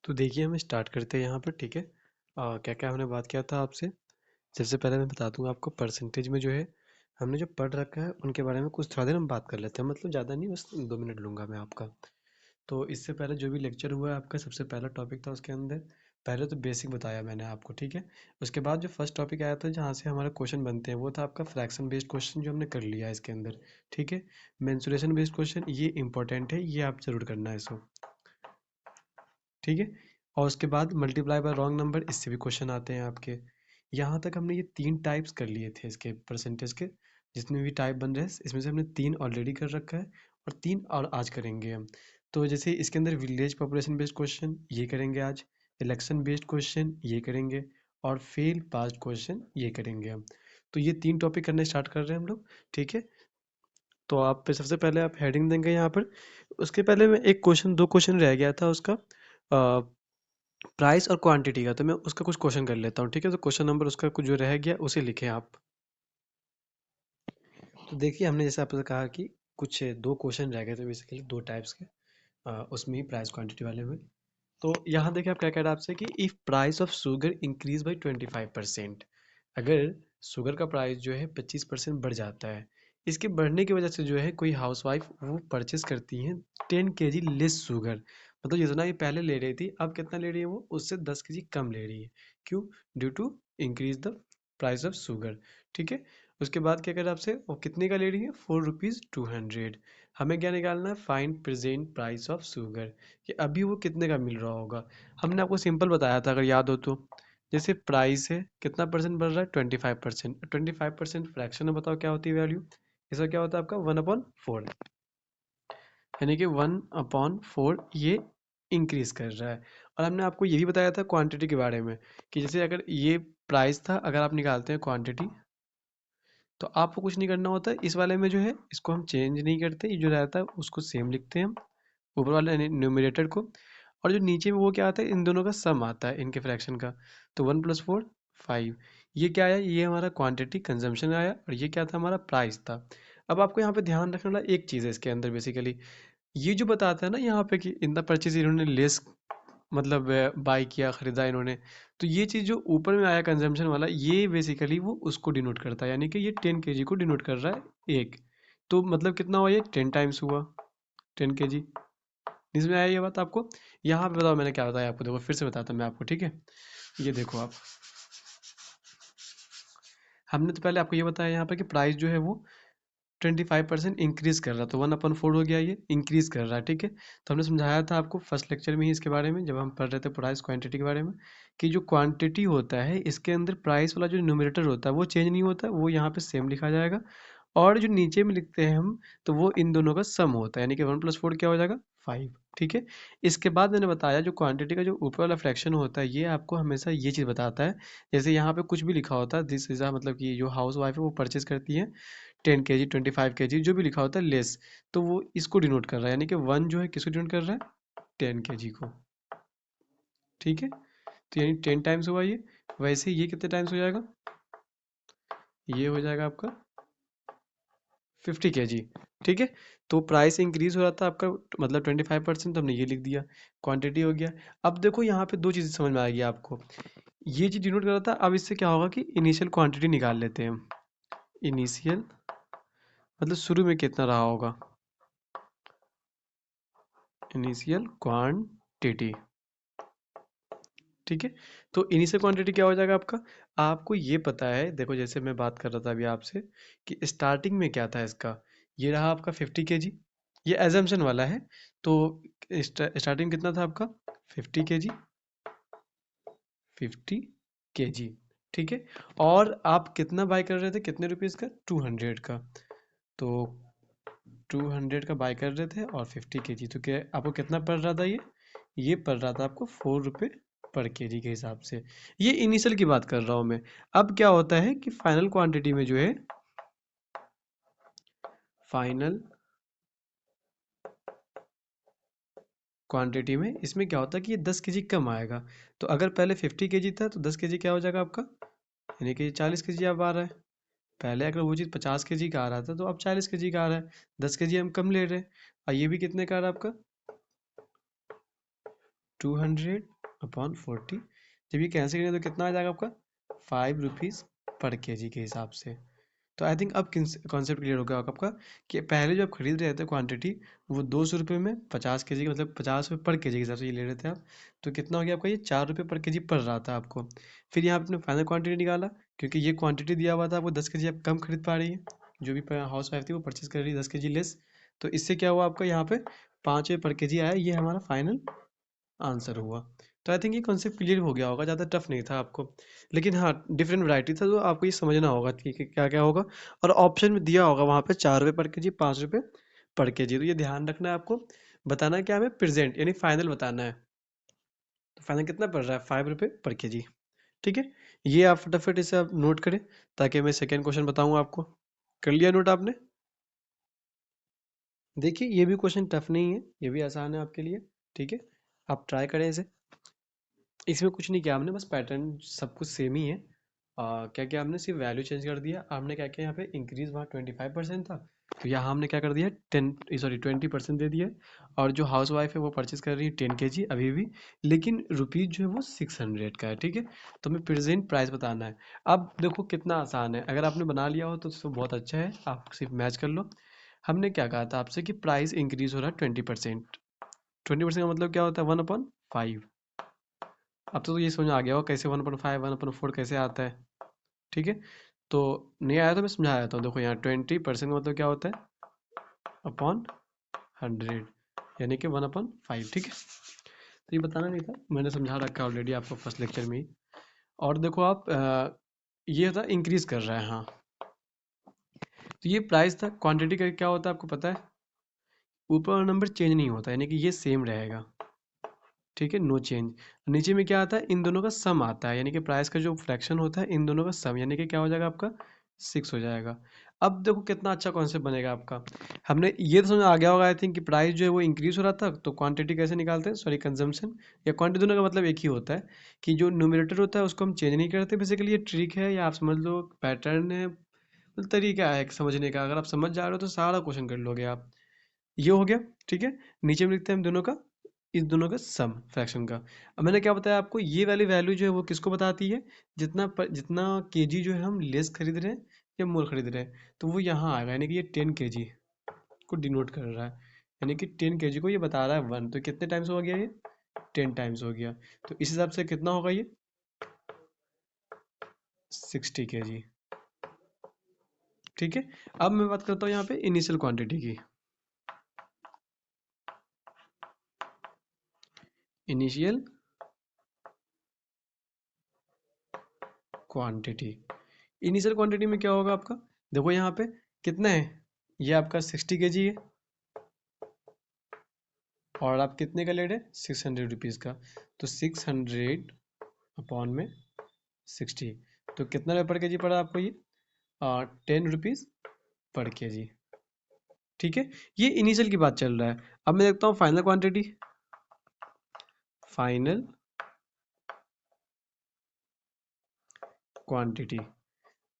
तो देखिए हम स्टार्ट करते हैं यहाँ पर। ठीक है, क्या क्या हमने बात किया था आपसे। सबसे पहले मैं बता दूंगा आपको परसेंटेज में जो है हमने जो पढ़ रखा है उनके बारे में कुछ थोड़ा देर हम बात कर लेते हैं, मतलब ज़्यादा नहीं, बस 2 मिनट लूँगा मैं आपका। तो इससे पहले जो भी लेक्चर हुआ है आपका, सबसे पहला टॉपिक था उसके अंदर पहले तो बेसिक बताया मैंने आपको। ठीक है, उसके बाद जो फर्स्ट टॉपिक आया था जहाँ से हमारे क्वेश्चन बनते हैं वो था आपका फ्रैक्शन बेस्ड क्वेश्चन, जो हमने कर लिया है इसके अंदर। ठीक है, मेंसुरेशन बेस्ड क्वेश्चन ये इंपॉर्टेंट है, ये आप जरूर करना है इसको। ठीक है, और उसके बाद मल्टीप्लाई बाय रॉन्ग नंबर, इससे भी क्वेश्चन आते हैं आपके। यहाँ तक हमने ये 3 टाइप्स कर लिए थे इसके परसेंटेज के, जितने भी टाइप बन रहे हैं इसमें से हमने 3 ऑलरेडी कर रखा है और 3 और आज करेंगे हम। तो जैसे इसके अंदर विलेज पॉपुलेशन बेस्ड क्वेश्चन ये करेंगे आज, इलेक्शन बेस्ड क्वेश्चन ये करेंगे, और फेल पास्ट क्वेश्चन ये करेंगे हम। तो ये 3 टॉपिक करने स्टार्ट कर रहे हैं हम लोग। ठीक है, तो आप पे सबसे पहले आप हेडिंग देंगे यहाँ पर। उसके पहले मैं एक क्वेश्चन, 2 क्वेश्चन रह गया था उसका, प्राइस और क्वांटिटी का, तो मैं उसका कुछ क्वेश्चन कर लेता हूँ। ठीक है, तो क्वेश्चन नंबर उसका कुछ जो रह गया उसे लिखें आप। तो देखिए हमने जैसे आपसे कहा कि कुछ 2 क्वेश्चन रह गए थे बेसिकली, 2 टाइप्स के, उसमें ही प्राइस क्वांटिटी वाले में। तो यहाँ देखिए आप क्या कह रहा है आपसे कि if price of sugar increase by 25%, अगर शुगर का प्राइस जो है 25% बढ़ जाता है, इसके बढ़ने की वजह से जो है कोई हाउसवाइफ वो परचेस करती हैं 10 kg लेस शुगर, मतलब जितना ये पहले ले रही थी अब कितना ले रही है वो उससे 10 kg कम ले रही है। क्यों? Due to increase the price of sugar. ठीक है, उसके बाद क्या कर रहा है आपसे, वो कितने का ले रही है, 4 रुपीज़ 200। हमें क्या निकालना है, find present price of sugar, कि अभी वो कितने का मिल रहा होगा। हमने आपको सिंपल बताया था अगर याद हो तो, जैसे प्राइस है कितना परसेंट बढ़ रहा है, 25%। 25% फ्रैक्शन में बताओ क्या होती है वैल्यू, इसका क्या होता है आपका 1/4, यानी कि 1/4 ये इंक्रीज कर रहा है। और हमने आपको ये भी बताया था क्वांटिटी के बारे में, कि जैसे अगर ये प्राइस था, अगर आप निकालते हैं क्वांटिटी, तो आपको कुछ नहीं करना होता है इस वाले में, जो है इसको हम चेंज नहीं करते, ये जो रहता है उसको सेम लिखते हैं हम ऊपर वाले न्यूमरेटर को, और जो नीचे में वो क्या आता है, इन दोनों का सम आता है इनके फ्रैक्शन का। तो 1 + 4 5, ये क्या आया, ये हमारा क्वांटिटी कंजम्पशन आया, और ये क्या था, हमारा प्राइस था। अब आपको यहाँ पे ध्यान रखने वाला एक चीज़ है इसके अंदर बेसिकली, ये जो बताता है ना यहाँ पे कि इन द परचेज इन्होंने लेस, मतलब बाई किया, खरीदा इन्होंने, तो ये चीज़ जो ऊपर में आया कंजम्पशन वाला, ये बेसिकली वो उसको डिनोट करता है, यानी कि ये 10 kg को डिनोट कर रहा है एक। तो मतलब कितना हुआ, ये 10 टाइम्स हुआ 10 kg। इसमें आया ये बात आपको। यहाँ पे बताओ मैंने क्या बताया आपको, देखो फिर से बताता मैं आपको। ठीक है, ये देखो आप, हमने तो पहले आपको ये बताया यहाँ पे कि प्राइस जो है वो 25% इंक्रीज कर रहा है, तो 1/4 हो गया, ये इंक्रीज कर रहा है। ठीक है, तो हमने समझाया था आपको फर्स्ट लेक्चर में ही इसके बारे में, जब हम पढ़ रहे थे प्राइस क्वांटिटी के बारे में, कि जो क्वांटिटी होता है इसके अंदर प्राइस वाला जो न्यूमरेटर होता है वो चेंज नहीं होता, वो यहाँ पे सेम लिखा जाएगा, और जो नीचे में लिखते हैं हम, तो वो इन दोनों का सम होता है, यानी कि 1 + 4 क्या हो जाएगा, 5। ठीक है, इसके बाद मैंने बताया जो क्वांटिटी का जो ऊपर वाला फ्रैक्शन होता है, ये आपको हमेशा ये चीज़ बताता है, जैसे यहाँ पे कुछ भी लिखा होता है, दिस इज मतलब कि जो हाउस वाइफ है वो परचेज करती है 10 kg 25 kg, जो भी लिखा होता है लेस, तो वो इसको डिनोट कर रहा है, यानी कि 1 जो है किसको डिनोट कर रहा है, 10 kg को। ठीक है, तो यानी 10 टाइम्स हुआ ये, वैसे ये कितने टाइम्स हो जाएगा, ये हो जाएगा आपका 50 kg। ठीक है, तो प्राइस इंक्रीज हो रहा था आपका, मतलब 25%, तो हमने ये लिख दिया, क्वांटिटी हो गया। अब देखो यहाँ पे 2 चीज़ें समझ में आएगी आपको, ये चीज़ डिनोट कर रहा था, अब इससे क्या होगा कि इनिशियल क्वांटिटी निकाल लेते हैं हम। इनिशियल मतलब शुरू में कितना रहा होगा, इनिशियल क्वांटिटी। ठीक है, तो इनिशियल क्वांटिटी क्या हो जाएगा आपका, आपको ये पता है, देखो जैसे मैं बात कर रहा था अभी आपसे कि स्टार्टिंग में क्या था इसका, ये रहा आपका 50 kg, ये एजम्पशन वाला है। तो स्टार्टिंग कितना था आपका, 50 kg, 50 kg। ठीक है, और आप कितना बाय कर रहे थे, कितने रुपीज़ का, 200 का, तो 200 का बाय कर रहे थे, और 50 kg, तो क्या आपको कितना पड़ रहा था, ये पड़ रहा था आपको 4 रुपये पर केजी के हिसाब से। ये इनिशियल की बात कर रहा हूँ मैं। अब क्या होता है कि फाइनल क्वांटिटी में जो है, फाइनल क्वांटिटी में इसमें क्या होता है कि ये 10 kg कम आएगा। तो अगर पहले 50 kg था तो 10 kg क्या हो जाएगा आपका, यानी कि 40 kg अब आ रहा है। पहले अगर वो चीज़ 50 kg का आ रहा था तो अब 40 kg का आ रहा है, 10 kg हम कम ले रहे हैं। और ये भी कितने का आ रहा है आपका, 200 अपॉन 40। जब ये कैंसिल करेंगे तो कितना आ जाएगा आपका 5 रुपीज़ पर केजी के हिसाब से। तो आई थिंक अब कॉन्सेप्ट क्लियर हो गया होगा आपका कि पहले जो आप खरीद रहे थे क्वांटिटी वो 200 रुपये में 50 केजी मतलब 50 रुपये पर केजी के हिसाब से ये ले रहे थे आप। तो कितना हो गया आपका ये 4 रुपये पर केजी पड़ रहा था आपको। फिर यहाँ पे आपने फाइनल क्वांटिटी निकाला, क्योंकि ये क्वांटिटी दिया हुआ था आपको 10 केजी आप कम खरीद पा रही है, जो भी हाउस वाइफ थी वो परचेज कर रही है 10 केजी लेस। तो इससे क्या हुआ आपका यहाँ पे 5 रुपये पर केजी आया, ये हमारा फाइनल आंसर हुआ। तो आई थिंक ये कॉन्सेप्ट क्लियर हो गया होगा, ज़्यादा टफ नहीं था आपको। लेकिन हाँ डिफरेंट वैरायटी था, तो आपको ये समझना होगा कि क्या क्या होगा। और ऑप्शन में दिया होगा वहाँ पे 4 रुपये पर केजी, 5 रुपये पर केजी, तो ये ध्यान रखना है आपको। बताना है क्या हमें प्रेजेंट यानी फाइनल बताना है। तो फाइनल कितना पड़ रहा है 5 रुपये पर केजी। ठीक है, ये आप फटाफट इसे आप नोट करें ताकि मैं सेकेंड क्वेश्चन बताऊँ आपको। कर लिया नोट आपने? देखिए ये भी क्वेश्चन टफ नहीं है, ये भी आसान है आपके लिए। ठीक है, आप ट्राई करें इसे। इसमें कुछ नहीं किया हमने, बस पैटर्न सब कुछ सेम ही है। क्या क्या हमने सिर्फ वैल्यू चेंज कर दिया। हमने क्या किया यहाँ पे इंक्रीज वहाँ 25% था, तो यहाँ हमने क्या कर दिया 20% दे दिया। और जो हाउस वाइफ है वो परचेज कर रही है 10 केजी अभी भी, लेकिन रुपीज़ जो है वो 600 का है। ठीक है, तो हमें प्रेजेंट प्राइस बताना है। अब देखो कितना आसान है, अगर आपने बना लिया हो तो बहुत अच्छा है, आप सिर्फ मैच कर लो। हमने क्या कहा था आपसे कि प्राइस इंक्रीज हो रहा है 20%। 20% का मतलब क्या होता है 1/5। अब तो ये समझ आ गया हो कैसे 1/5 1/4 कैसे आता है। ठीक है, तो नहीं आया तो मैं समझा देता हूँ। देखो यहाँ 20% का मतलब क्या होता है अपॉन 100, यानी कि 1/5। ठीक है, तो ये बताना नहीं था, मैंने समझा रखा है ऑलरेडी आपको फर्स्ट लेक्चर में ही। और देखो आप ये था इंक्रीज कर रहा है, हाँ। तो ये प्राइस था, क्वांटिटी का क्या होता है आपको पता है, ऊपर वाला नंबर चेंज नहीं होता, यानी कि ये सेम रहेगा। ठीक है, नो चेंज। नीचे में क्या आता है, इन दोनों का सम आता है, यानी कि प्राइस का जो फ्रैक्शन होता है इन दोनों का सम, यानी कि क्या हो जाएगा आपका 6 हो जाएगा। अब देखो कितना अच्छा कॉन्सेप्ट बनेगा आपका। हमने ये तो समझ आ गया होगा आई थिंक कि प्राइस जो है वो इंक्रीज हो रहा था, तो क्वांटिटी कैसे निकालते हैं, सॉरी कंजम्पशन या क्वांटिटी, दोनों का मतलब एक ही होता है कि जो न्यूमरेटर होता है उसको हम चेंज नहीं करते। बेसिकली ये ट्रिक है या आप समझ लो पैटर्न है, मतलब तरीका है समझने का। अगर आप समझ जा रहे हो तो सारा क्वेश्चन कर लोगे आप। ये हो गया। ठीक है, नीचे में लिखते हैं हम दोनों का, इस दोनों का सम फ्रैक्शन का। अब मैंने क्या बताया आपको, ये वाली वैल्यू जो है वो किसको बताती है, जितना केजी जो है हम लेस खरीद रहे हैं या मोर खरीद रहे हैं, तो वो यहाँ आएगा, यानी कि ये 10 केजी को डिनोट कर रहा है, यानी कि 10 केजी को ये बता रहा है 1। तो कितने टाइम्स हो गया ये 10 टाइम्स हो गया। तो इस हिसाब से कितना होगा ये 60 केजी। ठीक है, अब मैं बात करता हूँ यहाँ पे इनिशियल क्वांटिटी की। इनिशियल क्वांटिटी, इनिशियल क्वांटिटी में क्या होगा आपका, देखो यहाँ पे कितना है, ये आपका 60 केजी है और आप कितने का ले रहे हैं 600 रुपीज़ का। तो 600 अपॉन में 60, तो कितना रुपये पर केजी पड़ा आपको ये 10 रुपीज़ पर केजी। ठीक है, ये इनिशियल की बात चल रहा है। अब मैं देखता हूँ फाइनल क्वांटिटी। फाइनल क्वांटिटी,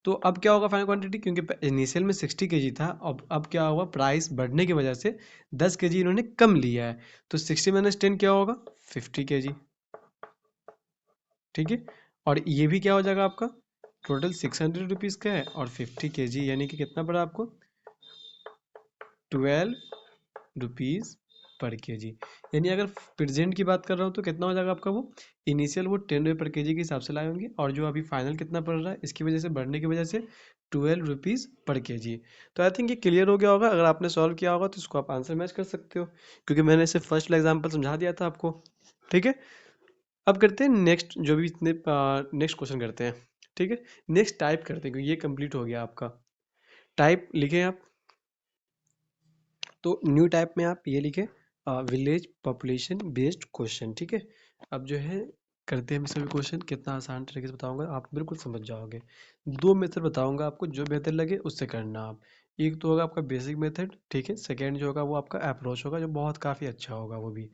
तो अब क्या होगा फाइनल क्वांटिटी, क्योंकि इनिशियल में 60 केजी था, अब क्या होगा प्राइस बढ़ने की वजह से 10 केजी इन्होंने कम लिया है, तो 60 - 10 क्या होगा 50 केजी। ठीक है, और ये भी क्या हो जाएगा आपका टोटल 600 रुपीज़ का है और 50 केजी, यानी कि कितना पड़ा आपको 12 रुपीज़ पर केजी। यानी अगर प्रेजेंट की बात कर रहा हूँ तो कितना हो जाएगा आपका वो इनिशियल वो 10 रुपये पर केजी के हिसाब से लाए होंगे, और जो अभी फाइनल कितना पड़ रहा है इसकी वजह से बढ़ने की वजह से 12 रुपीज़ पर केजी। तो आई थिंक ये क्लियर हो गया होगा, अगर आपने सॉल्व किया होगा तो इसको आप आंसर मैच कर सकते हो, क्योंकि मैंने इसे फर्स्ट एग्जाम्पल समझा दिया था आपको। ठीक है, अब करते हैं नेक्स्ट, जो भी इतने नेक्स्ट क्वेश्चन करते हैं। ठीक है, नेक्स्ट टाइप करते हैं, क्योंकि ये कंप्लीट हो गया आपका। टाइप लिखें आप, तो न्यू टाइप में आप ये लिखें विलेज पॉपुलेशन बेस्ड क्वेश्चन। ठीक है, अब जो है करते हैं हम सभी क्वेश्चन, कितना आसान तरीके से बताऊंगा आप बिल्कुल समझ जाओगे। दो मेथड बताऊंगा आपको, जो बेहतर लगे उससे करना आप। एक तो होगा आपका बेसिक मेथड, ठीक है, सेकेंड जो होगा वो आपका अप्रोच होगा, जो बहुत काफ़ी अच्छा होगा वो भी।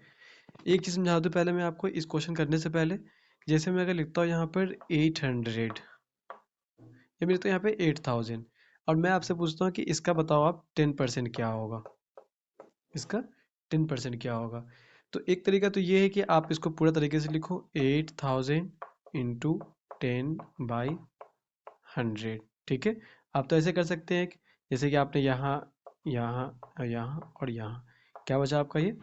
एक चीज़ समझा दूँ पहले मैं आपको इस क्वेश्चन करने से पहले, जैसे मैं अगर लिखता हूँ यहाँ पर 800 या मैं लिखता हूँ यहाँ पे 8000, और मैं आपसे पूछता हूँ कि इसका बताओ आप 10% क्या होगा, इसका 10% क्या होगा। तो एक तरीका तो ये है कि आप इसको पूरा तरीके से लिखो 8000 इंटू 10/100। ठीक है, आप तो ऐसे कर सकते हैं कि जैसे कि आपने यहाँ यहाँ यहाँ और यहाँ, क्या बचा आपका ये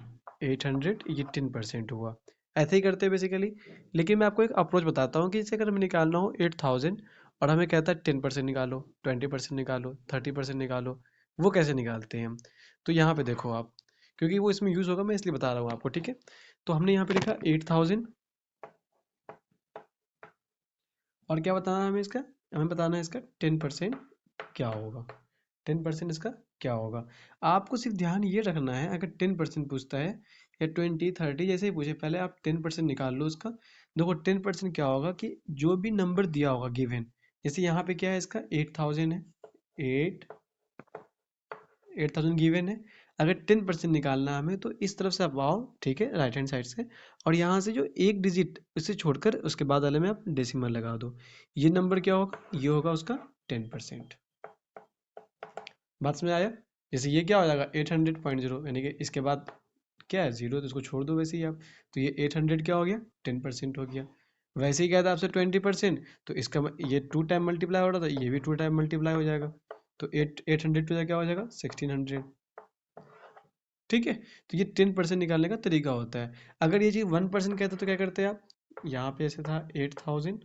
800, ये 10% हुआ। ऐसे ही करते हैं बेसिकली। लेकिन मैं आपको एक अप्रोच बताता हूँ कि जैसे अगर हमें निकालना हो 8000 और हमें कहता है 10% निकालो, 20% निकालो, 30% निकालो, वो कैसे निकालते हैं हम। तो यहाँ पे देखो आप, क्योंकि वो इसमें यूज़ होगा, मैं इसलिए बता रहा हूँ आपको। ठीक है, तो हमने यहाँ पे लिखा 8000 और क्या बताना है हमें इसका, हमें बताना है इसका 10% क्या होगा। 10% इसका क्या होगा। आपको सिर्फ ध्यान ये रखना है, अगर 10% पूछता है या 20 30 जैसे ही पूछे, पहले आप 10% निकाल लो उसका। देखो 10% क्या होगा कि जो भी नंबर दिया होगा गिवन, जैसे यहाँ पे क्या है इसका 8000 है, 8000 गिवन है। अगर 10% निकालना है हमें, तो इस तरफ से आप आओ, ठीक है, राइट हैंड साइड से, और यहाँ से जो एक डिजिट उसे छोड़कर उसके बाद वाले में आप डेसिमल लगा दो। ये नंबर क्या होगा, ये होगा उसका 10%। बात समझ आया। जैसे ये क्या हो जाएगा 800.0, यानी कि इसके बाद क्या है जीरो, तो इसको छोड़ दो वैसे ही आप। तो ये 800 क्या हो गया, 10% हो गया। वैसे ही क्या था आपसे 20%, तो इसका ये 2 टाइम मल्टीप्लाई हो रहा था, ये भी 2 टाइम मल्टीप्लाई हो जाएगा। तो 800 टू क्या हो जाएगा 1600। ठीक है, तो ये 10% निकालने का तरीका होता है। अगर ये चीज़ 1% कहता तो क्या करते हैं आप, यहाँ पे ऐसे था 8000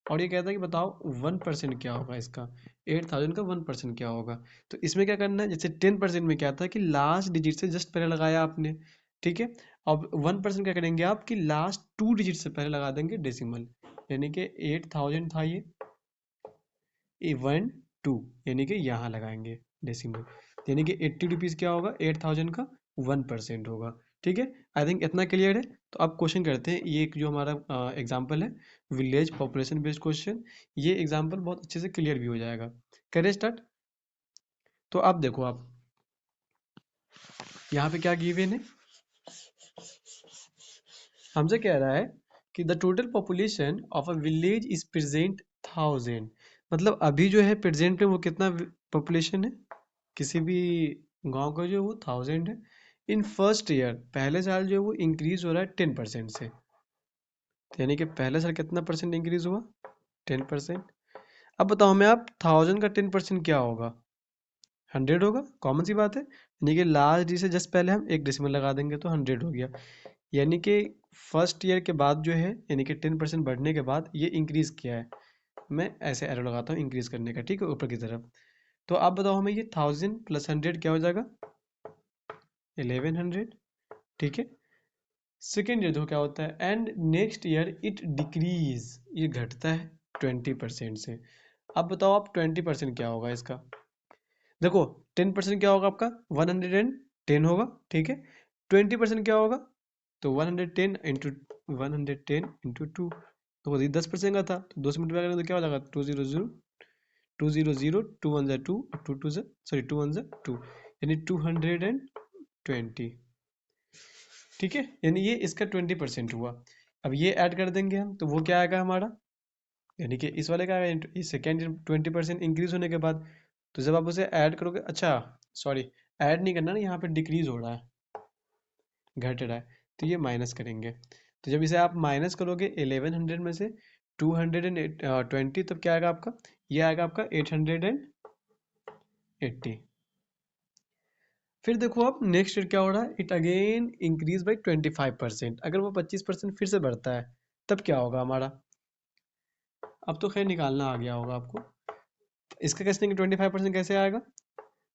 और ये कहता है कि बताओ 1% क्या होगा इसका, 8000 का 1% क्या होगा। तो इसमें क्या करना है, जैसे 10% में क्या था कि लास्ट डिजिट से जस्ट पहले लगाया आपने। ठीक है, अब 1% क्या करेंगे आप कि लास्ट 2 डिजिट से पहले लगा देंगे डेसिमल, यानी कि 8000 था ये 1 2, यानी कि यहाँ लगाएंगे डेसिमल, यानी कि 80 रुपीज़ क्या होगा 8000 का 1% होगा। ठीक है, आई थिंक इतना क्लियर है। तो अब क्वेश्चन करते हैं, ये एक जो हमारा एग्जांपल है विलेज पॉपुलेशन बेस्ड क्वेश्चन, ये एग्जांपल बहुत अच्छे से क्लियर भी हो जाएगा। करें स्टार्ट। तो अब देखो आप यहाँ पे क्या गिवन है, हमसे कह रहा है कि the total population of a village is present 1000। मतलब अभी जो है प्रेजेंट में वो कितना पॉपुलेशन है किसी भी गांव का, जो है वो 1000 है। इन फर्स्ट ईयर, पहले साल जो है वो इंक्रीज हो रहा है 10% से, तो यानी कि पहले साल कितना परसेंट इंक्रीज हुआ 10%। अब बताओ हमें आप 1000 का 10% क्या होगा, 100 होगा, कॉमन सी बात है, यानी कि लास्ट डी से जस्ट पहले हम एक डेसिमल लगा देंगे तो 100 हो गया। यानी कि फर्स्ट ईयर के बाद जो है, यानी कि 10% बढ़ने के बाद ये इंक्रीज किया है। मैं ऐसे एरो लगाता हूँ इंक्रीज करने का, ठीक है, ऊपर की तरफ। तो आप बताओ हमें ये 1000 प्लस 100 क्या हो जाएगा 1100। ठीक है, सेकेंड ईयर देखो क्या होता है, and next year it decrease, ये घटता है 20% से। अब बताओ आप 20% क्या होगा इसका। देखो 10% क्या होगा आपका 110 होगा। ठीक है, 20% क्या होगा, तो 110 इंटू 2, तो 10% का था, तो 2 से मल्टीप्लाई करेंगे तो क्या हो जाएगा 200, 200, 2 1 2, 2 2 सॉरी 2 1 2, यानी 220। ठीक है, यानी ये इसका 20% हुआ। अब ये ऐड कर देंगे हम, तो वो क्या आएगा हमारा, यानी कि इस वाले का आएगा इस सेकेंड 20% इंक्रीज होने के बाद। तो जब आप उसे ऐड करोगे, अच्छा सॉरी, ऐड नहीं करना ना, यहाँ पे डिक्रीज हो रहा है, घट रहा है, तो ये माइनस करेंगे। तो जब इसे आप माइनस करोगे 1100 में से 220, तब क्या आएगा आपका, ये आएगा आपका 880। फिर देखो आप नेक्स्ट ईयर क्या हो रहा है, इट अगेन इंक्रीज बाई 25%। अगर वो 25% फिर से बढ़ता है तब क्या होगा हमारा, अब तो खैर निकालना आ गया होगा आपको। इसका कैसे देंगे 25% कैसे आएगा,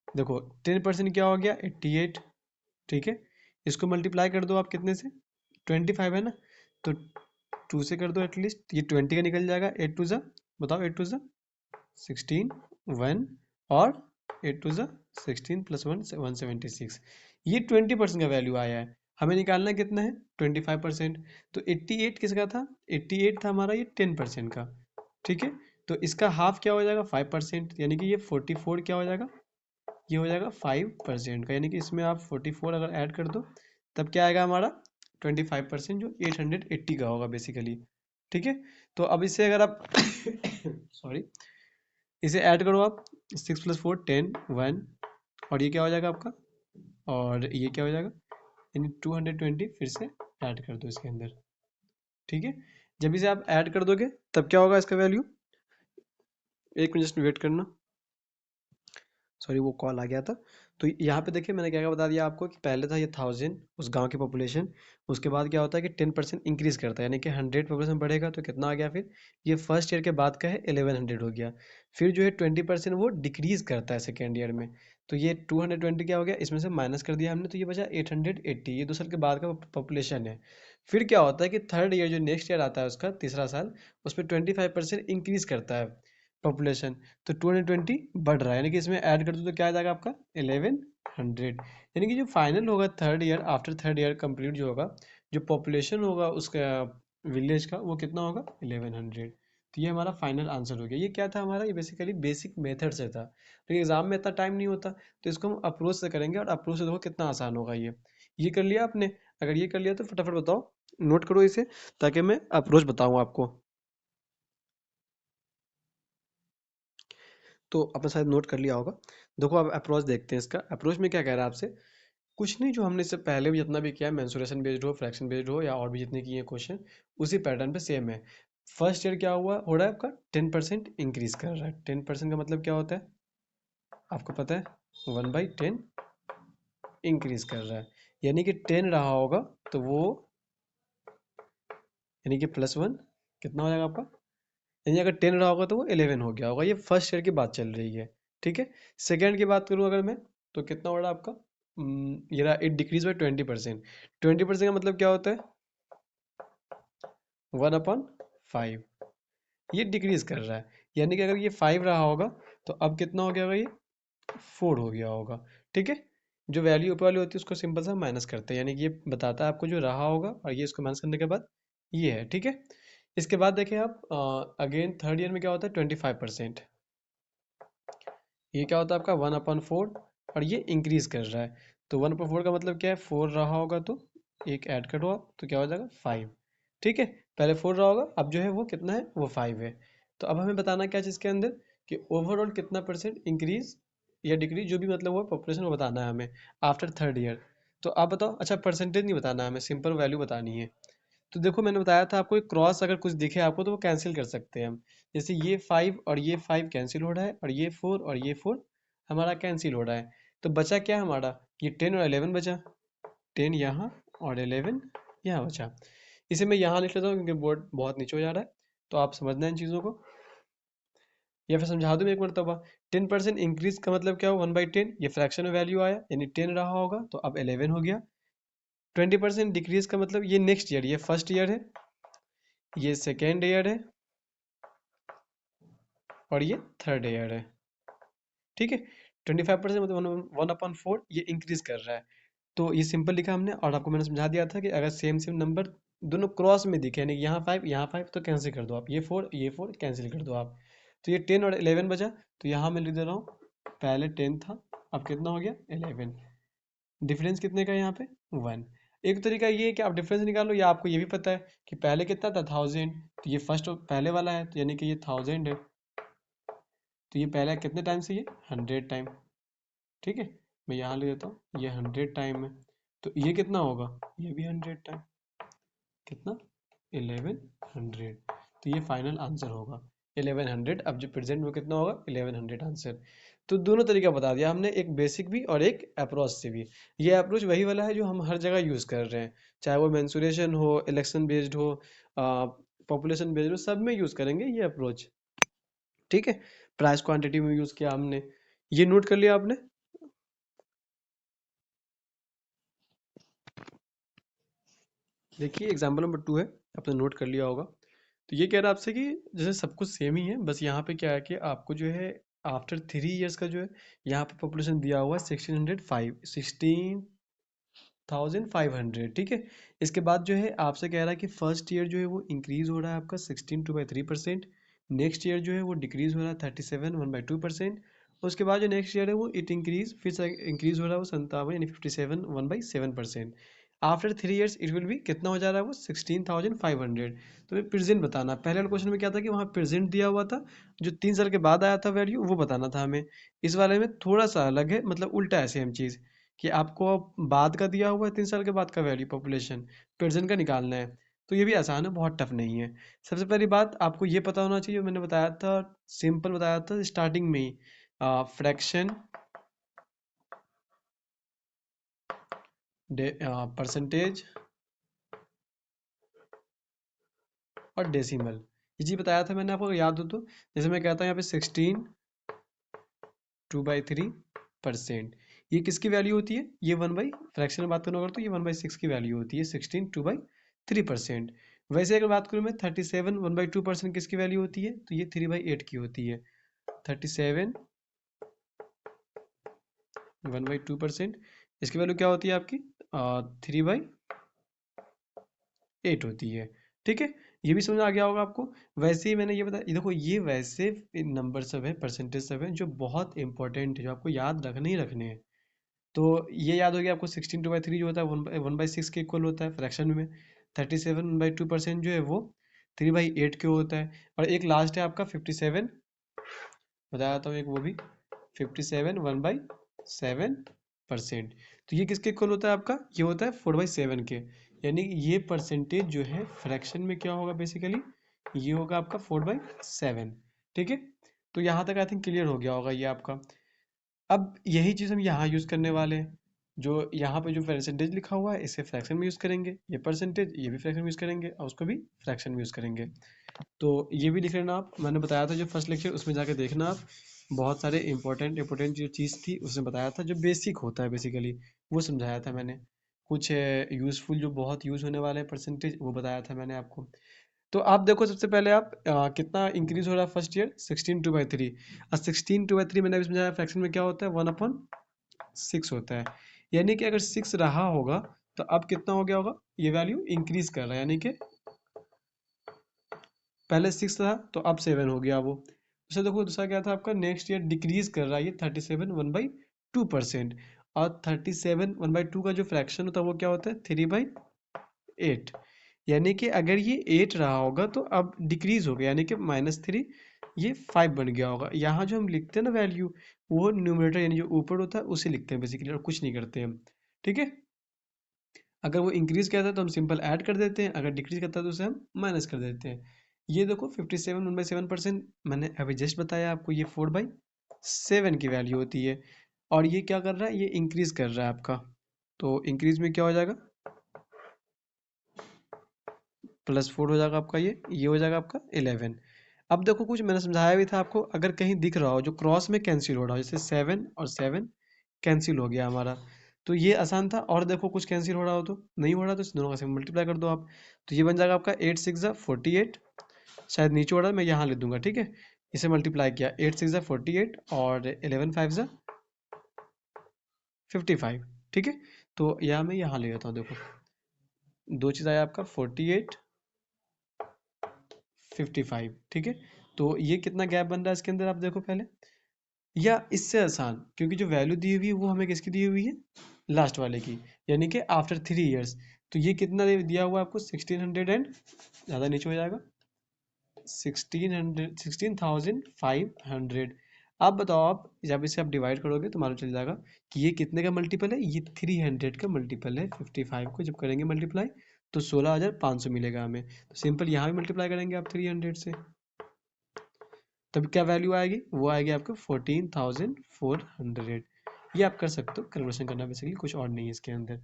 देखो 10% क्या हो गया 88। ठीक है, इसको मल्टीप्लाई कर दो आप कितने से, 25 है ना, तो 2 से कर दो एटलीस्ट, ये 20 का निकल जाएगा, 8 टू ज़ा, बताओ 8 टू ज़ा 16 1, और 8 टू ज़ा 16 प्लस 1 176। ये 20% का वैल्यू आया है, हमें निकालना कितना है 25%। तो 88 किसका था, 88 था हमारा ये 10% का। ठीक है, तो इसका हाफ क्या हो जाएगा 5%, यानी कि ये 44 क्या हो जाएगा, ये हो जाएगा 5% का, यानी कि इसमें आप 44 अगर ऐड कर दो तब क्या आएगा हमारा 25%, जो 880 का होगा बेसिकली। ठीक है, तो अब इसे अगर आप सॉरी, इसे ऐड करो आप, 6 + 4 10 1, और ये क्या हो जाएगा आपका, और ये क्या हो जाएगा यानी 220 फिर से ऐड कर दो इसके अंदर। ठीक है, जब इसे आप ऐड कर दोगे तब क्या होगा इसका वैल्यू, एक मिनट जस्ट वेट करना, सॉरी वो कॉल आ गया था। तो यहाँ पे देखिए मैंने क्या क्या बता दिया आपको कि पहले था ये 1000 उस गांव की पॉपुलेशन, उसके बाद क्या होता है कि 10% इंक्रीज करता है, यानी कि 100 पॉपुलेशन बढ़ेगा तो कितना आ गया फिर, ये फर्स्ट ईयर के बाद का है 1100 हो गया। फिर जो है 20% वो डिक्रीज करता है सेकेंड ईयर में, तो ये 220 क्या हो गया, इसमें से माइनस कर दिया हमने तो ये बचा 880, ये 2 साल के बाद का पॉपुलेशन है। फिर क्या होता है कि थर्ड ईयर जो नेक्स्ट ईयर आता है उसका तीसरा साल, उसमें 25% इंक्रीज करता है पॉपुलेशन, तो 220 बढ़ रहा है, यानी कि इसमें ऐड कर दो तो क्या आ जाएगा आपका 1100। यानी कि जो फाइनल होगा third year, after third year complete जो होगा, जो पॉपुलेशन होगा उसका विलेज का वो कितना होगा 1100। तो ये हमारा फाइनल आंसर हो गया। ये क्या था हमारा, ये बेसिकली बेसिक मेथड से था, तो एग्जाम में इतना टाइम नहीं होता, तो इसको हम अप्रोच से करेंगे, और अप्रोच से देखो कितना आसान होगा ये कर लिया आपने, अगर ये कर लिया तो फटाफट बताओ, नोट करो इसे ताकि मैं अप्रोच बताऊँ आपको। तो आपने शायद नोट कर लिया होगा। देखो अब अप्रोच देखते हैं, इसका अप्रोच में क्या कह रहा है आपसे, कुछ नहीं, जो हमने इससे पहले भी जितना भी किया है, मेंसुरेशन बेस्ड हो, फ्रैक्शन बेस्ड हो, या और भी जितने किए हैं क्वेश्चन, उसी पैटर्न पे सेम है। फर्स्ट ईयर क्या हुआ हो रहा है आपका 10% इंक्रीज कर रहा है। 10% का मतलब क्या होता है आपको पता है, 1/10 इंक्रीज कर रहा है, यानी कि 10 रहा होगा तो वो, यानी कि +1 कितना हो जाएगा आपका, यानी अगर 10 रहा होगा तो वो 11 हो गया होगा। ये फर्स्ट ईयर की बात चल रही है, ठीक है। सेकेंड की बात करूँ अगर मैं, तो कितना हो रहा है आपका, ये रहा इट डिक्रीज बाई 20%। 20% का मतलब क्या होता है, 1/5, ये डिक्रीज कर रहा है, यानी कि अगर ये 5 रहा होगा तो अब कितना हो गया होगा, ये 4 हो गया होगा। ठीक है, जो वैल्यू ऊपर वाली होती है उसको सिंपल सा माइनस करते हैं, यानी कि ये बताता है आपको जो रहा होगा, और ये इसको माइनस करने के बाद ये है। ठीक है, इसके बाद देखें आप, अगेन थर्ड ईयर में क्या होता है 25%, ये क्या होता है आपका 1/4, और ये इंक्रीज कर रहा है, तो 1/4 का मतलब क्या है, 4 रहा होगा तो एक ऐड करो आप तो क्या हो जाएगा 5। ठीक है, पहले 4 रहा होगा, अब जो है वो कितना है, वो 5 है। तो अब हमें बताना क्या चीज़ के अंदर, कि ओवरऑल कितना परसेंट इंक्रीज या डिक्रीज, जो भी मतलब वो पॉपुलेशन वो बताना है हमें आफ्टर थर्ड ईयर। तो आप बताओ, अच्छा परसेंटेज नहीं बताना है हमें, सिंपल वैल्यू बतानी है। तो देखो मैंने बताया था आपको, एक क्रॉस अगर कुछ दिखे आपको तो वो कैंसिल कर सकते हैं हम, जैसे ये 5 और ये 5 कैंसिल हो रहा है, और ये 4 और ये 4 हमारा कैंसिल हो रहा है, तो बचा क्या हमारा, ये 10 और 11 बचा, 10 यहाँ और 11 यहाँ बचा। इसे मैं यहाँ लिख लेता हूँ क्योंकि बोर्ड बहुत नीचे हो जा रहा है, तो आप समझना इन चीज़ों को, या फिर समझा दूँ मैं एक मरतबा। 10% इंक्रीज का मतलब क्या हो, 1/10, ये फ्रैक्शन में वैल्यू आया, यानी 10 रहा होगा तो अब 11 हो गया। 20% डिक्रीज का मतलब ये नेक्स्ट ईयर, ये फर्स्ट ईयर है, ये सेकेंड ईयर है, और ये थर्ड ईयर है। ठीक है, 25% मतलब 1/4 ये इंक्रीज कर रहा है, तो ये सिंपल लिखा हमने, और आपको मैंने समझा दिया था कि अगर सेम सेम नंबर दोनों क्रॉस में दिखे, यानी यहाँ 5 यहाँ 5, तो कैंसिल कर दो आप, ये 4 कैंसिल कर दो आप, तो ये 10 और 11 बचा, तो यहाँ मैं लिख दे रहा हूँ, पहले 10 था, अब कितना हो गया 11, डिफरेंस कितने का है यहाँ पे 1। एक तरीका ये है कि आप डिफरेंस निकालो, या आपको ये भी पता है कि पहले कितना था 1000, तो ये फर्स्ट पहले वाला है, तो यानी कि ये 1000 है, तो ये पहला कितने टाइम से, ये 100 टाइम। ठीक है, मैं यहाँ ले देता हूँ, ये 100 टाइम है, तो ये कितना होगा, ये भी 100 टाइम, कितना 1100, तो ये फाइनल आंसर होगा 1100। अब जो प्रेजेंट में कितना होगा 1100 आंसर। तो दोनों तरीका बता दिया हमने, एक बेसिक भी और एक अप्रोच से भी। ये अप्रोच वही वाला है जो हम हर जगह यूज़ कर रहे हैं, चाहे वो मेंसुरेशन हो, इलेक्शन बेस्ड हो, पॉपुलेशन बेस्ड हो, सब में यूज़ करेंगे ये अप्रोच। ठीक है, प्राइस क्वांटिटी में यूज़ किया हमने, ये नोट कर लिया आपने। देखिए एग्जाम्पल नंबर 2 है, आपने नोट कर लिया होगा। तो ये कह रहा है आपसे कि जैसे सब कुछ सेम ही है, बस यहाँ पे क्या है कि आपको जो है आफ्टर 3 ईयर्स का जो है, यहाँ पे पॉपुलेशन दिया हुआ है 16,500। ठीक है, इसके बाद जो है आपसे कह रहा है कि फर्स्ट ईयर जो है वो इंक्रीज हो रहा है आपका 16 2/3%, नेक्स्ट ईयर जो है वो डिक्रीज हो रहा है 37 1/2%, उसके बाद जो नेक्स्ट ईयर है वो इट इंक्रीज फिर से इंक्रीज हो रहा है वो 57 यानी 57 1/7%। After 3 years it will be कितना हो जा रहा है वो 16,500। तो ये प्रेजेंट बताना, पहले वाले क्वेश्चन में क्या था कि वहाँ प्रेजेंट दिया हुआ था, जो 3 साल के बाद आया था वैल्यू वो बताना था हमें। इस वाले में थोड़ा सा अलग है, मतलब उल्टा है सेम चीज़, कि आपको अब बाद का दिया हुआ है 3 साल के बाद का वैल्यू पॉपुलेशन, प्रेजेंट का निकालना है। तो ये भी आसान है, बहुत टफ नहीं है। सबसे पहली बात आपको ये पता होना चाहिए, मैंने बताया था, सिंपल बताया था स्टार्टिंग में ही, फ्रैक्शन, परसेंटेज और डेसिमल, ये चीज बताया था मैंने आपको, अगर याद हो तो। जैसे मैं कहता हूँ यहाँ पे 16 2/3%, ये किसकी वैल्यू होती है, ये 1/, फ्रैक्शन में बात करना अगर तो ये 1/6 की वैल्यू होती है 16 2/3%। वैसे अगर बात करूँ मैं 37 1/2% किसकी वैल्यू होती है, तो ये 3/8 की होती है। 37 1/2%, इसकी वैल्यू क्या होती है आपकी, 3/8 होती है। ठीक है, ये भी समझ आ गया होगा आपको। वैसे ही मैंने ये बताया, ये देखो ये वैसे नंबर सब है, परसेंटेज सब है जो बहुत इंपॉर्टेंट है, जो आपको याद रखने ही रखने हैं। तो ये याद हो गया आपको, 16 2/3 जो होता है 1/6 के इक्वल होता है फ्रैक्शन में। 37 1/2% जो है वो 3/8 के होता है। और एक लास्ट है आपका 57, बताया था एक वो भी, 57 1/7%। तो ये किसके इक्वल होता है आपका, ये होता है 4/7 के। यानी कि ये परसेंटेज जो है फ्रैक्शन में क्या होगा बेसिकली, ये होगा आपका 4/7। ठीक है, तो यहाँ तक आई थिंक क्लियर हो गया होगा ये आपका। अब यही चीज़ हम यहाँ यूज़ करने वाले हैं। जो यहाँ पे जो परसेंटेज लिखा हुआ है इसे फ्रैक्शन में यूज़ करेंगे, ये परसेंटेज ये भी फ्रैक्शन में यूज़ करेंगे, और उसको भी फ्रैक्शन में यूज़ करेंगे। तो ये भी लिख लेना आप, मैंने बताया था जो फर्स्ट लेक्चर, उसमें जाके देखना आप। बहुत सारे इंपॉर्टेंट इंपॉर्टेंट जो चीज़ थी उसने बताया था, जो बेसिक होता है बेसिकली, वो समझाया था मैंने। कुछ यूज़फुल जो बहुत यूज़ होने वाले हैं परसेंटेज, वो बताया था मैंने आपको। तो आप देखो सबसे पहले आप कितना इंक्रीज हो रहा है फर्स्ट ईयर, 16 2/3। और 16 2/3 मैंने अभी समझाया फ्रैक्शन में क्या होता है, 1/6 होता है। यानी कि अगर 6 रहा होगा तो अब कितना हो गया होगा, ये वैल्यू इंक्रीज कर रहा है, यानी कि पहले 6 था तो अब 7 हो गया वो। दूसरा देखो, दूसरा क्या था आपका, नेक्स्ट ईयर डिक्रीज कर रहा है ये 37 1/2%। और 37 1/2 का जो फ्रैक्शन होता है वो क्या होता है, 3/8। यानी कि अगर ये 8 रहा होगा तो अब डिक्रीज हो गया, यानी कि -3, ये 5 बन गया होगा। यहाँ जो हम लिखते हैं ना वैल्यू, वो न्यूमरेटर यानी जो ऊपर होता है उसे लिखते हैं बेसिकली, और कुछ नहीं करते हम। ठीक है, अगर वो इंक्रीज करता है तो हम सिंपल ऐड कर देते हैं, अगर डिक्रीज करता है तो उसे हम माइनस कर देते हैं। ये देखो 57 1/7%, मैंने अभी जस्ट बताया आपको, ये 4/7 की वैल्यू होती है। और ये क्या कर रहा है, ये इंक्रीज कर रहा है आपका। तो इंक्रीज में क्या हो जाएगा, +4 हो जाएगा आपका, ये हो जाएगा आपका 11। अब देखो कुछ मैंने समझाया भी था आपको, अगर कहीं दिख रहा हो जो क्रॉस में कैंसिल हो रहा हो, जैसे 7 और 7 कैंसिल हो गया हमारा, तो ये आसान था। और देखो कुछ कैंसिल हो रहा हो तो, नहीं हो रहा तो इस दोनों का से मल्टीप्लाई कर दो आप। तो ये बन जाएगा आपका 8 6 48, शायद नीचे हो रहा है, मैं यहाँ लिख दूंगा। ठीक है, इसे मल्टीप्लाई किया, 8 6 48 और 11 5 55। ठीक है, तो यह मैं यहाँ ले लेता हूँ। देखो दो चीज़ आया आपका, 48 55। ठीक है, तो ये कितना गैप बन रहा है इसके अंदर, आप देखो पहले। या इससे आसान, क्योंकि जो वैल्यू दी हुई है वो हमें किसकी दी हुई है, लास्ट वाले की, यानी कि आफ्टर 3 ईयर्स। तो ये कितना दिया हुआ है आपको, 1600 एंड, ज़्यादा नीचे हो जाएगा, 16,500। आप बताओ, आप जब इसे आप डिवाइड करोगे तो मालूम चल जाएगा कि ये कितने का मल्टीपल है, ये 300 का मल्टीपल है। 55 को जब करेंगे मल्टीप्लाई तो 16,500 मिलेगा हमें। तो सिंपल यहाँ भी मल्टीप्लाई करेंगे आप 300 से, तब क्या वैल्यू आएगी, वो आएगी आपको 14,400। ये आप कर सकते हो, कैलकुलेशन करना बेसिकली कुछ और नहीं है इसके अंदर।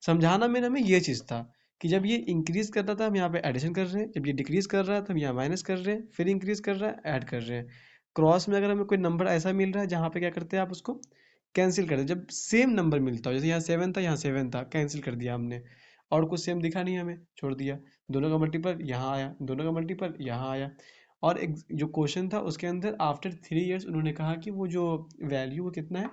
समझाना मेरा में ये चीज़ था कि जब ये इंक्रीज करता था हम यहाँ पे एडिशन कर रहे हैं, जब ये डिक्रीज कर रहा है तो हम यहाँ माइनस कर रहे हैं, फिर इंक्रीज कर रहा है ऐड कर रहे हैं। क्रॉस में अगर हमें कोई नंबर ऐसा मिल रहा है जहाँ पे क्या करते हैं आप उसको कैंसिल कर दे, जब सेम नंबर मिलता हो, जैसे यहाँ 7 था यहाँ 7 था, कैंसिल कर दिया हमने, और कुछ सेम दिखा नहीं हमें, छोड़ दिया। दोनों का मल्टीपल यहाँ आया, दोनों का मल्टीपल यहाँ आया। और एक जो क्वेश्चन था उसके अंदर आफ्टर 3 ईयर्स उन्होंने कहा कि वो जो वैल्यू वो कितना है,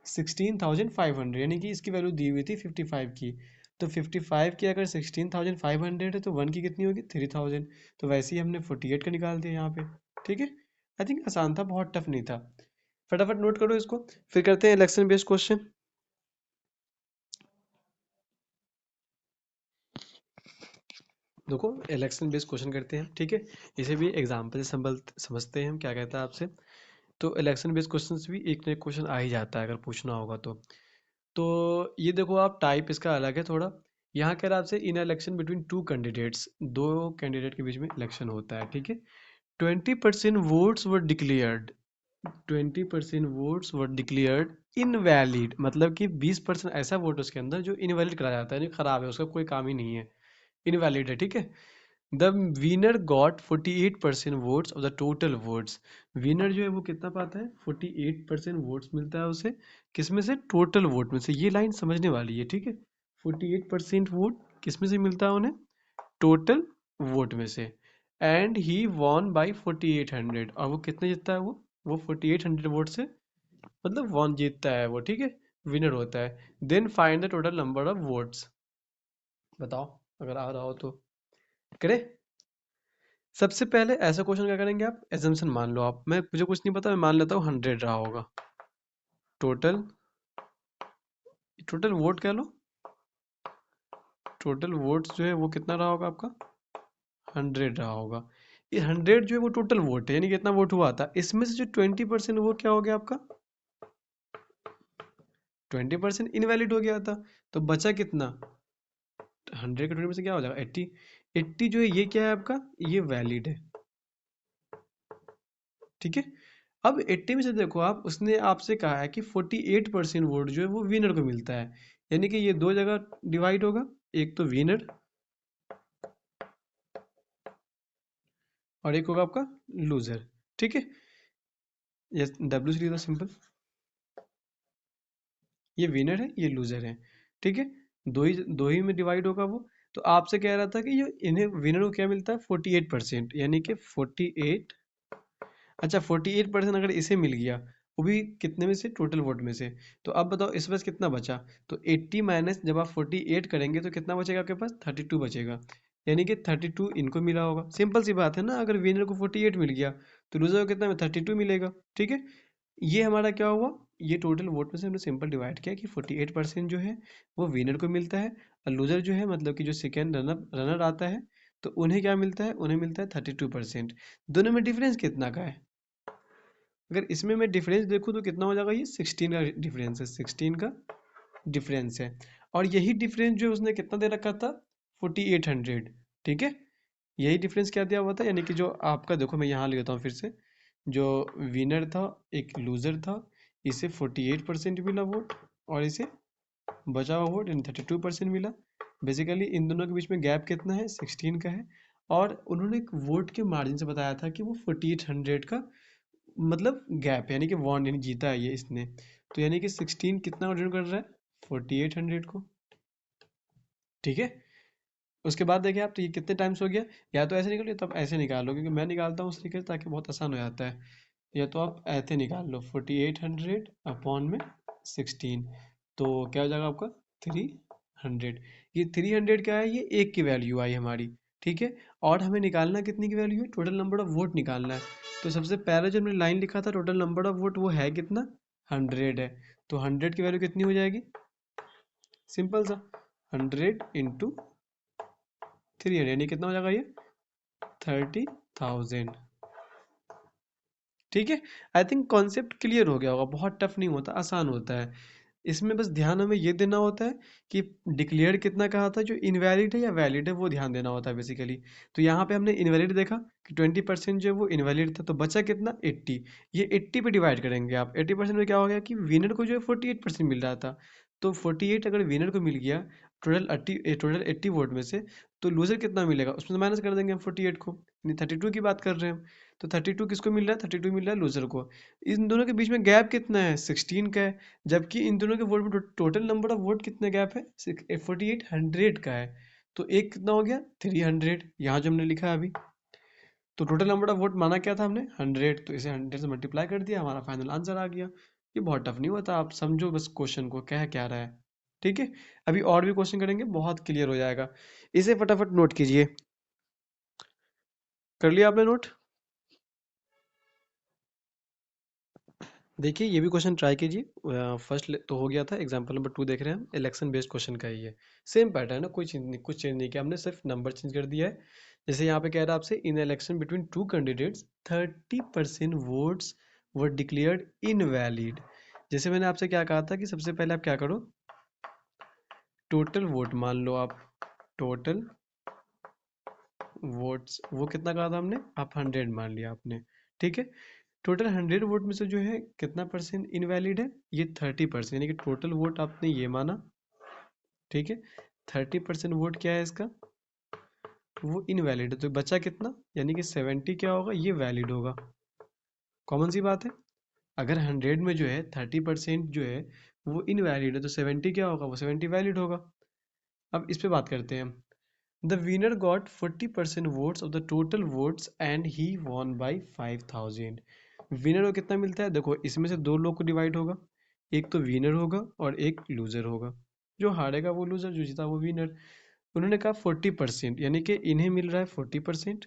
16,500, यानी कि इसकी वैल्यू दी हुई थी 55 की। तो 55 की अगर 16,500 है तो 1 की कितनी होगी, 3,000। तो वैसे ही हमने 48 का निकाल दिया यहाँ पे। ठीक है, आई थिंक आसान था, बहुत टफ नहीं था। फटाफट नोट करो इसको, फिर करते हैं इलेक्शन बेस्ड क्वेश्चन। देखो इलेक्शन बेस्ड क्वेश्चन करते हैं, ठीक है। इसे भी एग्जाम्पल से समझते हैं हम क्या कहता है आपसे। तो इलेक्शन बेस्ड क्वेश्चन भी एक ना एक क्वेश्चन आ ही जाता है अगर पूछना होगा तो। तो ये देखो आप, टाइप इसका अलग है थोड़ा। यहाँ कह रहा है आपसे in election between two candidates, दो कैंडिडेट के बीच में इलेक्शन होता है, ठीक है। 20% votes were declared, 20% votes were declared invalid, मतलब कि 20% ऐसा वोट उसके अंदर जो इनवैलिड करा जाता है, यानी खराब है, उसका कोई काम ही नहीं है, इनवैलिड है, ठीक है। The winner got 48% votes of the total votes, winner जो है वो कितना पाता है, 48% वोट्स मिलता है उसे, किसमें से, टोटल वोट में से। ये लाइन समझने वाली है, ठीक है। 48% वोट किसमें से मिलता है उन्हें, टोटल वोट में से। एंड ही वॉन बाई 4800, और वो कितने जीतता है, वो 4800 वोट से, मतलब वॉन जीतता है वो, ठीक है, विनर होता है। Then find the total number of votes, बताओ अगर आ रहा हो तो करे। सबसे पहले ऐसा क्वेश्चन क्या करेंगे आप, एजम्पशन मान लो आप, मैं मुझे कुछ नहीं पता, मैं मान लेता हूँ 100 रहा होगा टोटल, टोटल वोट कह लो, टोटल वोट्स जो है वो कितना रहा होगा आपका, 100 रहा होगा। ये 100 जो है वो टोटल वोट है, यानी कितना वोट हुआ था, इसमें से जो 20% वो क्या हो गया आपका, 20% इनवैलिड हो गया था। तो बचा कितना, 100 का 20% क्या हो जाएगा, 80। 80 जो है ये क्या है आपका, ये वैलिड है, ठीक है। अब 80 में से देखो आप, उसने आपसे कहा है कि 48% वोट जो है वो विनर को मिलता है, यानी कि ये दो जगह डिवाइड होगा, एक तो विनर और एक होगा आपका लूजर, ठीक है। ये डब्ल्यू सीरीज सिंपल, ये विनर है, ये लूजर है, ठीक है। दो ही में डिवाइड होगा वो। तो आपसे कह रहा था कि ये इन्हें विनर को क्या मिलता है, 48%, यानी कि 48, अच्छा 48% अगर इसे मिल गया, वो भी कितने में से, टोटल वोट में से। तो अब बताओ इस पास कितना बचा, तो 80 माइनस जब आप 48 करेंगे तो कितना बचेगा आपके पास, 32 बचेगा, यानी कि 32 इनको मिला होगा। सिंपल सी बात है ना, अगर विनर को 48 मिल गया तो लूजर को कितना में 32 मिलेगा, ठीक है। ये हमारा क्या हुआ, ये टोटल वोट में से हमने सिंपल डिवाइड किया कि 48% जो है वो विनर को मिलता है, और लूजर जो है मतलब कि जो सेकेंड रनर रनर आता है, तो उन्हें क्या मिलता है, उन्हें मिलता है 32%। दोनों में डिफरेंस कितना का है, अगर इसमें मैं डिफरेंस देखूँ तो कितना हो जाएगा, ये 16 का डिफरेंस है, 16 का डिफरेंस है। और यही डिफरेंस जो उसने कितना दे रखा था, 4800, ठीक है। यही डिफरेंस क्या दिया हुआ था, यानी कि जो आपका देखो मैं यहाँ लेता हूँ फिर से, जो विनर था एक लूजर था, इसे 48% मिला वोट, और इसे बचा हुआ वोट यानी 32% मिला। बेसिकली इन दोनों के बीच में गैप कितना है, 16 का है। और उन्होंने एक वोट के मार्जिन से बताया था कि वो 4800 का मतलब गैप, यानी कि वॉन यानी जीता है ये इसने। तो यानी कि 16 कितना रिप्रेजेंट कर रहा है, 4800 को, ठीक है। उसके बाद देखिए आप, तो ये कितने टाइम्स हो गया, या तो ऐसे निकालो तब ऐसे निकाल लो, क्योंकि मैं निकालता हूँ उस तरीके से ताकि बहुत आसान हो जाता है। या तो आप ऐसे निकाल लो, 4800 अपॉन में 16, तो क्या हो जाएगा आपका 300। ये 300 क्या है, ये एक की वैल्यू आई हमारी, ठीक है। और हमें निकालना कितनी की वैल्यू है, टोटल नंबर ऑफ वोट निकालना है। तो सबसे पहले जो हमने लाइन लिखा था टोटल नंबर ऑफ वोट, वो है कितना, 100 है। तो 100 की वैल्यू कितनी हो जाएगी, सिंपल सा, 100 × 300, यानी कितना हो जाएगा ये, 30,000, ठीक है। आई थिंक कॉन्सेप्ट क्लियर हो गया होगा, बहुत टफ नहीं होता, आसान होता है। इसमें बस ध्यान हमें ये देना होता है कि डिक्लेयर कितना कहा था, जो इनवैलिड है या वैलिड है वो ध्यान देना होता है बेसिकली। तो यहाँ पे हमने इनवैलिड देखा कि 20% जो है वो इनवैलिड था, तो बचा कितना, 80। ये 80 पे डिवाइड करेंगे आप, 80% में क्या हो गया कि विनर को जो है 48% मिल रहा था, तो 48 अगर विनर को मिल गया टोटल 80 वोट में से, तो लूजर कितना मिलेगा, उसमें से माइनस कर देंगे हम 48 को, यानी 32 की बात कर रहे हैं हम। तो 32 किसको मिल रहा है, 32 मिल रहा है लूजर को। इन दोनों के बीच में गैप कितना है, 16 का है। जबकि इन दोनों के वोट में टोटल नंबर ऑफ वोट कितने गैप है, 4800 का है। तो एक कितना हो गया, 300, यहाँ जो हमने लिखा है अभी। तो टोटल नंबर ऑफ वोट माना क्या था हमने, 100, तो इसे 100 से मल्टीप्लाई कर दिया, हमारा फाइनल आंसर आ गया। ये बहुत टफ नहीं होता, आप समझो बस क्वेश्चन को कह क्या रहा है, ठीक है। अभी और भी क्वेश्चन करेंगे, बहुत क्लियर हो जाएगा। इसे फटाफट नोट कीजिए, कर लिया आपने नोट। देखिए ये भी क्वेश्चन ट्राई कीजिए, फर्स्ट तो हो गया था, एग्जांपल नंबर 2 देख रहे हैं हम, इलेक्शन बेस्ड क्वेश्चन का ही है। सेम पैटर्न है, कोई चेंज नहीं, कुछ चेंज नहीं किया हमने, सिर्फ नंबर चेंज कर दिया है। जैसे यहाँ पे कह रहा है आपसे, in election between two candidates 30% votes were declared invalid. जैसे मैंने आपसे क्या कहा था कि सबसे पहले आप क्या करो, टोटल वोट मान लो आप, टोटल वोट्स वो कितना कहा था हमने, आप 100 मान लिया आपने, ठीक है। टोटल 100 वोट में से जो है कितना परसेंट इनवैलिड है, ये 30%, यानी कि टोटल वोट आपने ये माना, ठीक है। 30% वोट क्या है इसका, वो इनवैलिड है, तो बचा कितना, यानी कि 70 क्या होगा, ये वैलिड होगा। कॉमन सी बात है, अगर 100 में जो है 30% जो है वो इनवैलिड है, तो 70 क्या होगा, वो 70 वैलिड होगा। अब इस पे बात करते हैं हम। The winner got 40% votes of the total votes and he won by 5000। Winner को कितना मिलता है, देखो इसमें से दो लोग को डिवाइड होगा, एक तो विनर होगा और एक लूजर होगा। जो हारेगा वो लूजर, जो जीता वो विनर। उन्होंने कहा 40%, यानी कि इन्हें मिल रहा है 40%।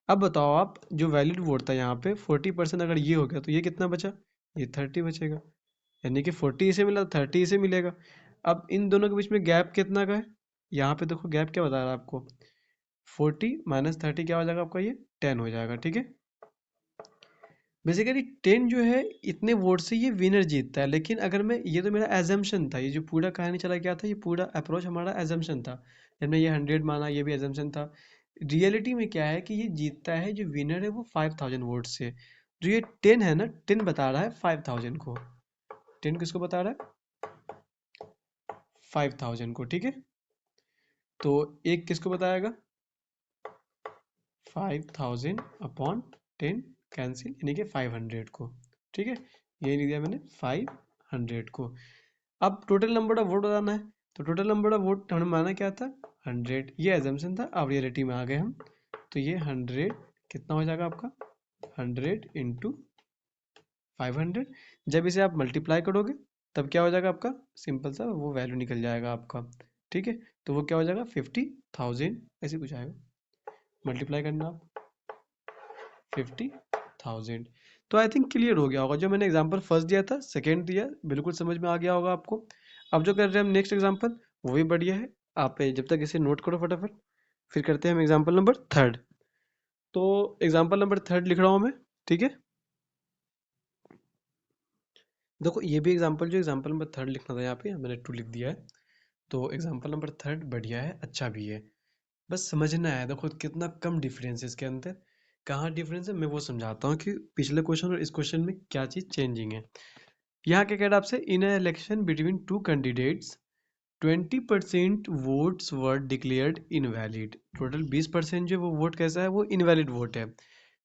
अब बताओ आप, जो वैलिड वोट था यहाँ पे 40%, अगर ये हो गया तो ये कितना बचा, ये 30 बचेगा, यानी कि 40 इसे मिला 30 इसे मिलेगा। अब इन दोनों के बीच में गैप कितना का है, यहाँ पे देखो गैप क्या बता रहा है आपको, 40 माइनस 30 क्या हो जाएगा आपका, ये 10 हो जाएगा, ठीक है। बेसिकली 10 जो है इतने वोट से ये विनर जीतता है, लेकिन अगर मैं, ये तो मेरा एजम्पशन था, ये जो पूरा कहानी चला गया था, ये पूरा अप्रोच हमारा एजम्पशन था, हमने ये 100 माना, ये भी एजम्पशन था। रियलिटी में क्या है कि ये जीतता है, जो विनर है वो 5000 वोट से। जो ये 10 है ना, 10 बता रहा है 5000 को, 10 किसको बता रहा है, 5000 को, ठीक है। तो एक किसको बताएगा, 5000 अपॉन 10 कैंसिल, यानी कि 500 को, ठीक है। ये लिख दिया मैंने 500 को। अब टोटल नंबर ऑफ वोट बताना है, तो टोटल नंबर ऑफ वोट हमने माना क्या था, 100, ये एजम्पशन था। अब रियलिटी में आ गए हम, तो ये 100 कितना हो जाएगा आपका, 100 इंटू 500। जब इसे आप मल्टीप्लाई करोगे तब क्या हो जाएगा आपका, सिंपल सा वो वैल्यू निकल जाएगा आपका, ठीक है। तो वो क्या हो जाएगा 50,000, ऐसे कुछ आएगा, मल्टीप्लाई करना आप 50,000। तो आई थिंक क्लियर हो गया होगा, जो मैंने एग्जांपल फर्स्ट दिया था, सेकंड दिया, बिल्कुल समझ में आ गया होगा आपको। अब जो कर रहे हैं हम नेक्स्ट एग्जांपल, वो भी बढ़िया है। आप जब तक इसे नोट करो फटाफट, फिर करते हैं हम एग्जांपल नंबर थर्ड। तो एग्जांपल नंबर थर्ड लिख रहा हूँ मैं, ठीक है। देखो ये भी एग्जांपल, जो एग्जांपल नंबर थर्ड लिखना था यहाँ पे मैंने 2 लिख दिया है। तो एग्जांपल नंबर थर्ड बढ़िया है, अच्छा भी है, बस समझना है। देखो कितना कम डिफरेंस है इसके अंदर, कहाँ डिफरेंस है मैं वो समझाता हूँ कि पिछले क्वेश्चन और इस क्वेश्चन में क्या चीज़ चेंजिंग है। यहाँ क्या कह रहा है आपसे, in a election between two candidates 20% votes were declared invalid. Total 20% जो वो वोट कैसा है, वो इनवैलिड वोट है।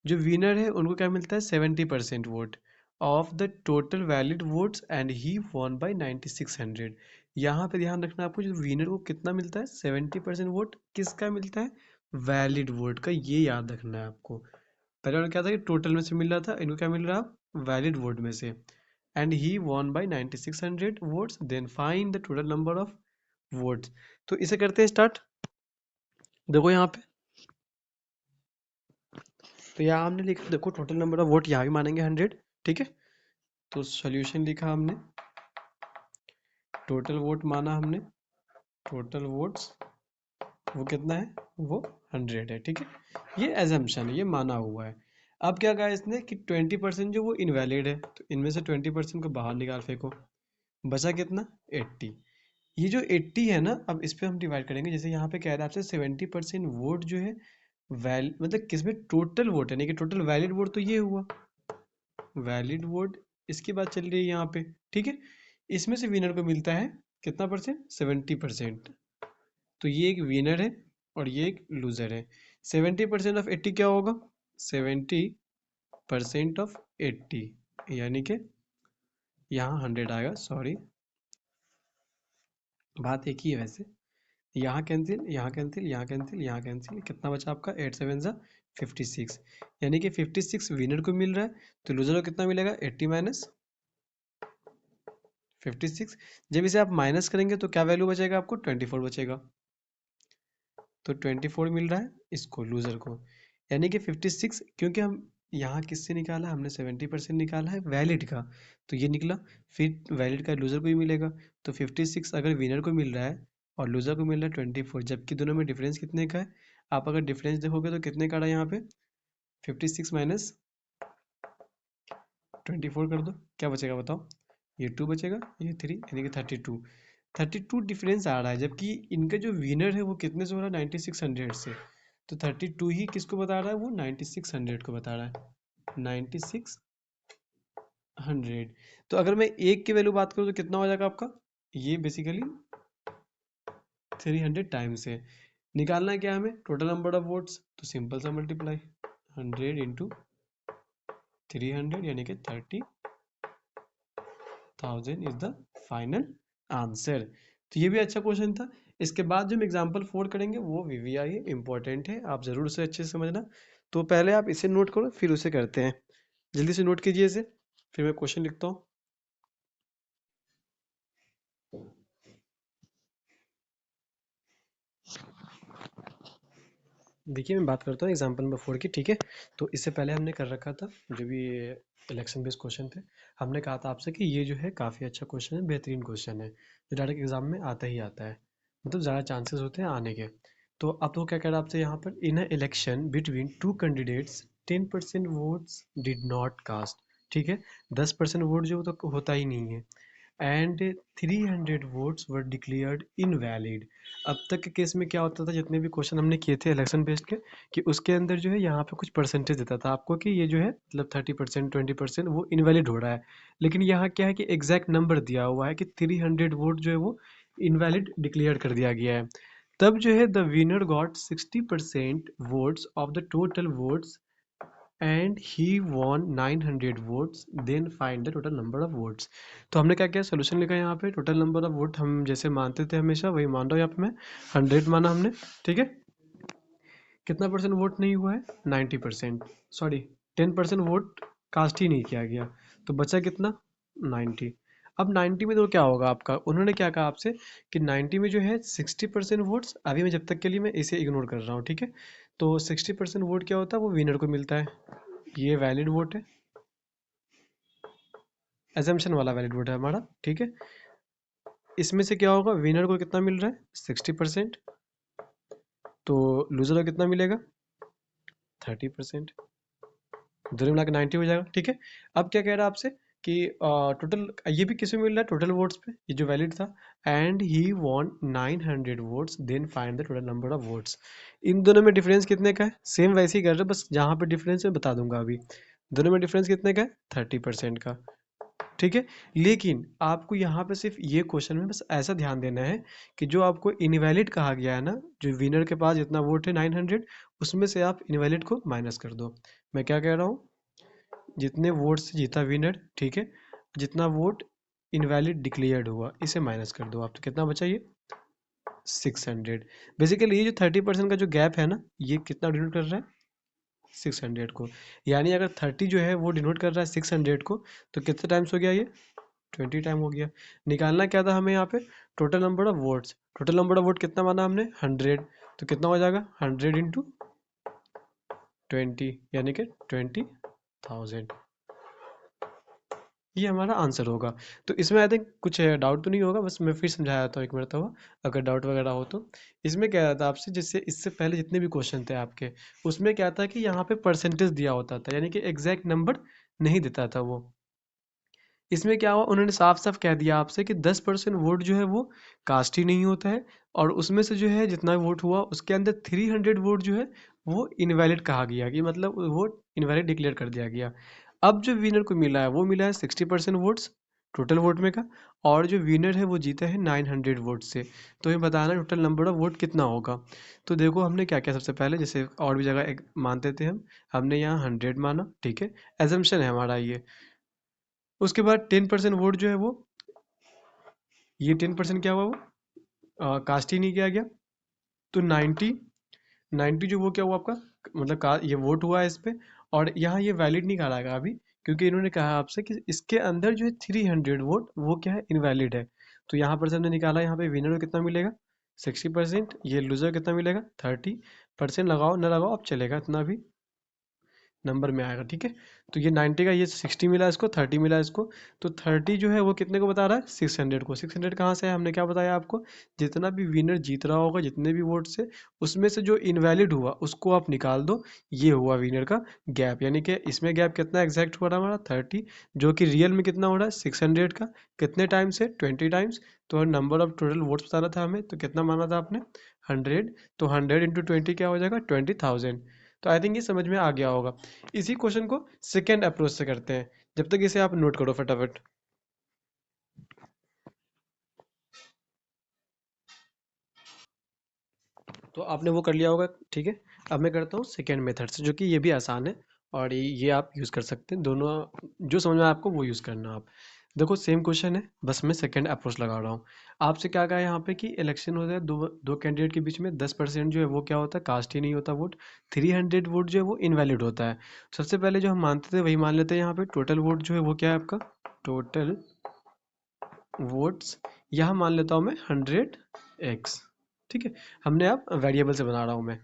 जो विनर है उनको क्या मिलता है, 70% vote of the total valid votes and he won by 9600। यहाँ पे ध्यान रखना आपको, जो विनर को कितना मिलता है, 70% वोट किसका मिलता है, वैलिड वोट का, ये याद रखना है आपको। पहले उन्होंने क्या था कि टोटल में से मिल रहा था, इनको क्या मिल रहा है, वैलिड वोट में से। And he won by 9600 votes, then find the total number of votes. तो इसे करते हैं स्टार्ट। देखो यहाँ पे, तो यहाँ हमने लिखा, देखो टोटल नंबर ऑफ वोट यहाँ भी मानेंगे 100, ठीक है। तो सॉल्यूशन लिखा हमने, टोटल वोट माना हमने, टोटल वोट्स वो कितना है, वो 100 है, ठीक है। ये एजम्पशन है, ये माना हुआ है। अब क्या कहा इसने कि 20% जो वो इनवैलिड है, तो इनमें से 20% को बाहर निकाल फेंको, बचा कितना, 80। ये जो 80 है ना, अब इस पे हम डिवाइड करेंगे। जैसे यहाँ पे कह रहा है आपसे 70% वोट जो है मतलब किसमें, टोटल वोट है, नहीं कि टोटल वैलिड वोट, तो ये हुआ वैलिड वोट, इसकी बात चल रही है यहाँ पे, ठीक है। इसमें से विनर को मिलता है कितना परसेंट, 70%। तो ये एक विनर है और ये एक लूजर है। 70% ऑफ 80 क्या होगा, 70% ऑफ 80, यानी कि यहाँ 100 आएगा, सॉरी बात एक ही है वैसे। यहाँ कैंसिल, यहाँ कैंसिल, यहाँ कैंसिल, यहाँ कैंसिल, कितना बचा आपका, 8 7 जा 56, यानी कि 56 विनर को मिल रहा है। तो लूजर को कितना मिलेगा, 80 माइनस 56। जब इसे आप माइनस करेंगे तो क्या वैल्यू बचेगा आपको, 24 बचेगा। तो 24 मिल रहा है इसको, लूजर को, यानी कि 56, क्योंकि हम यहाँ किससे निकाला, हमने 70% निकाला है वैलिड का, तो ये निकला। फिर वैलिड का लूजर को ही मिलेगा। तो 56 अगर विनर को मिल रहा है और लूजर को मिल रहा है 24, जबकि दोनों में डिफरेंस कितने का है, आप अगर डिफरेंस देखोगे तो कितने का रहा है यहाँ पे, 56 माइनस 24 कर दो, क्या बचेगा बताओ, ये 2 बचेगा, ये 3, यानी कि 32। 32 डिफरेंस आ रहा है, जबकि इनका जो विनर है वो कितने से हो रहा है, 9600 से। तो 32 ही किसको बता रहा है, वो 9600 को बता रहा है, 9600। तो अगर मैं एक की वैल्यू बात करूँ तो कितना हो जाएगा आपका, ये बेसिकली 300 टाइम्स है। निकालना है क्या हमें, टोटल नंबर ऑफ वोट्स, तो सिंपल सा मल्टीप्लाई 100 इंटू 300 यानी कि 30,000 इज द फाइनल आंसर। तो ये भी अच्छा क्वेश्चन था। इसके बाद जो हम एग्जाम्पल 4 करेंगे वो वीवीआई है, इंपॉर्टेंट है, आप जरूर उसे अच्छे से समझना। तो पहले आप इसे नोट करो फिर उसे करते हैं, जल्दी से नोट कीजिए इसे, फिर मैं क्वेश्चन लिखता हूँ। देखिए मैं बात करता हूँ एग्जाम्पल नंबर 4 की, ठीक है। तो इससे पहले हमने कर रखा था जो भी इलेक्शन बेस्ड क्वेश्चन थे, हमने कहा था आपसे कि ये जो है काफ़ी अच्छा क्वेश्चन है, बेहतरीन क्वेश्चन है, जो डायरेक्ट एग्जाम में आता ही आता है, मतलब ज़्यादा चांसेस होते हैं आने के। तो अब तो क्या कह रहा है आपसे यहाँ पर, in a election between two candidates 10% votes did not cast, ठीक है, 10% वोट जो तो होता ही नहीं है, and 300 votes were declared invalid. अब तक के केस में क्या होता था, जितने भी क्वेश्चन हमने किए थे इलेक्शन बेस्ड के, कि उसके अंदर जो है यहाँ पे कुछ परसेंटेज देता था आपको कि ये जो है मतलब 30% 20% वो इनवैलिड हो रहा है। लेकिन यहाँ क्या है कि एग्जैक्ट नंबर दिया हुआ है कि 300 वोट जो है वो इनवैलिड डिक्लेयर कर दिया गया है। तब जो है the winner got 60% votes of the total votes and he won 900 votes, then find the total number of votes. तो हमने क्या किया, सोल्यूशन लिखा यहाँ पे, टोटल नंबर ऑफ वोट हम जैसे मानते थे हमेशा वही मान रहा हूँ यहाँ पे मैं, 100 माना हमने, ठीक है। कितना परसेंट वोट नहीं हुआ है, 90%, सॉरी 10% वोट कास्ट ही नहीं किया गया, तो बचा कितना, 90। अब 90 में तो क्या होगा आपका, उन्होंने क्या कहा आपसे कि 90 में जो है 60% वोट्स, अभी मैं जब तक के लिए मैं इसे इग्नोर कर रहा हूँ, ठीक है। तो 60% वोट क्या होता है, वो विनर को मिलता है, ये वैलिड वोट है, एजम्पशन वाला वैलिड वोट है हमारा, ठीक है। इसमें से क्या होगा, विनर को कितना मिल रहा है, 60%, तो लूजर को कितना मिलेगा, 30%, दोनों मिला के 90 हो जाएगा, ठीक है। अब क्या कह रहा है आपसे कि टोटल, ये भी किस में मिल रहा है, टोटल वोट्स पे, ये जो वैलिड था, and he won 900 votes, then find the total number of votes. इन दोनों में डिफरेंस कितने का है, सेम वैसे ही कर रहे हैं, बस जहाँ पे डिफरेंस है बता दूंगा अभी। दोनों में डिफरेंस कितने का है, 30% का, ठीक है। लेकिन आपको यहाँ पे सिर्फ ये क्वेश्चन में बस ऐसा ध्यान देना है कि जो आपको इनवैलिड कहा गया है ना, जो विनर के पास जितना वोट है 900, उसमें से आप इनवैलिड को माइनस कर दो। मैं क्या कह रहा हूँ, जितने वोट से जीता विनर, ठीक है, जितना वोट इनवैलिड डिक्लेयर्ड हुआ इसे माइनस कर दो आप, तो कितना बचा ये, 600। बेसिकली ये जो 30% का जो गैप है ना, ये कितना डिनोट कर रहा है, 600 को। यानी अगर 30 जो है वो डिनोट कर रहा है 600 को, तो कितने टाइम्स हो गया ये, 20 टाइम हो गया। निकालना क्या था हमें यहाँ पे, total number of votes, total number of vote कितना माना हमने, 100, तो कितना हो जाएगा 100 इंटू 20 यानी कि 20,000, ये हमारा आंसर होगा। तो इसमें आई थिंक कुछ डाउट तो नहीं होगा, बस मैं फिर समझाया था एक मरतबा, अगर डाउट वगैरह हो तो। इसमें क्या था आपसे, जिससे इससे पहले जितने भी क्वेश्चन थे आपके, उसमें क्या था कि यहाँ पे परसेंटेज दिया होता था, यानी कि एग्जैक्ट नंबर नहीं देता था वो। इसमें क्या हुआ, उन्होंने साफ साफ कह दिया आपसे कि 10% वोट जो है वो कास्ट ही नहीं होता है, और उसमें से जो है जितना वोट हुआ उसके अंदर 300 वोट जो है वो इनवैलिड कहा गया, कि मतलब वोट इनवैलिड डिक्लेयर कर दिया गया। अब जो विनर को मिला है वो मिला है 60% वोट्स टोटल वोट में का, और जो विनर है वो जीता है 900 वोट से। तो ये बताना टोटल नंबर ऑफ वोट कितना होगा। तो देखो हमने क्या किया, सबसे पहले जैसे और भी जगह एक मानते थे हम, हमने यहाँ 100 माना, ठीक है, एजम्पशन है हमारा ये। उसके बाद 10% वोट जो है वो, ये 10% क्या हुआ, वो कास्ट ही नहीं किया गया, तो 90 जो वो क्या हुआ आपका, मतलब का ये वोट हुआ है इस पे, और यहाँ ये वैलिड नहीं कहा जाएगा अभी, क्योंकि इन्होंने कहा आपसे कि इसके अंदर जो है 300 वोट वो क्या है, इनवैलिड है। तो यहाँ पर से हमने निकाला, यहाँ पे विनर को कितना मिलेगा, 60%, ये लूजर कितना मिलेगा, 30%, लगाओ ना लगाओ अब चलेगा इतना भी, नंबर में आएगा, ठीक है। तो ये 90 का, ये 60 मिला इसको, 30 मिला इसको। तो 30 जो है वो कितने को बता रहा है, 600 को। 600 कहाँ से है, हमने क्या बताया आपको, जितना भी विनर जीत रहा होगा, जितने भी वोट से, उसमें से जो इनवैलिड हुआ उसको आप निकाल दो। ये हुआ विनर का गैप, यानी कि इसमें गैप कितना एग्जैक्ट हो रहा है हमारा, 30, जो कि रियल में कितना हो रहा है, 600 का। कितने टाइम्स है, 20 टाइम्स। तो नंबर ऑफ टोटल वोट्स बताना था हमें, तो कितना माना था आपने, 100। तो 100 × 20 क्या हो जाएगा, 20,000। तो आई थिंक ये समझ में आ गया होगा। इसी क्वेश्चन को सेकेंड अप्रोच से करते हैं, जब तक इसे आप नोट करो फटाफट। तो आपने वो कर लिया होगा, ठीक है। अब मैं करता हूँ सेकेंड मेथड से, जो कि ये भी आसान है, और ये आप यूज़ कर सकते हैं दोनों। जो समझ में आए आपको वो यूज़ करना आप। देखो सेम क्वेश्चन है, बस मैं सेकेंड अप्रोच लगा रहा हूँ। आपसे क्या कहा है यहाँ पे कि इलेक्शन होता है, दो दो कैंडिडेट के बीच में, 10% जो है वो क्या होता है, कास्ट ही नहीं होता वोट। 300 वोट जो है वो इनवैलिड होता है। सबसे पहले जो हम मानते थे वही मान लेते हैं यहाँ पे। टोटल वोट जो है वो क्या है आपका, टोटल वोट्स, यहाँ मान लेता हूँ मैं 100x, ठीक है। हमने अब वेरिएबल से बना रहा हूँ मैं।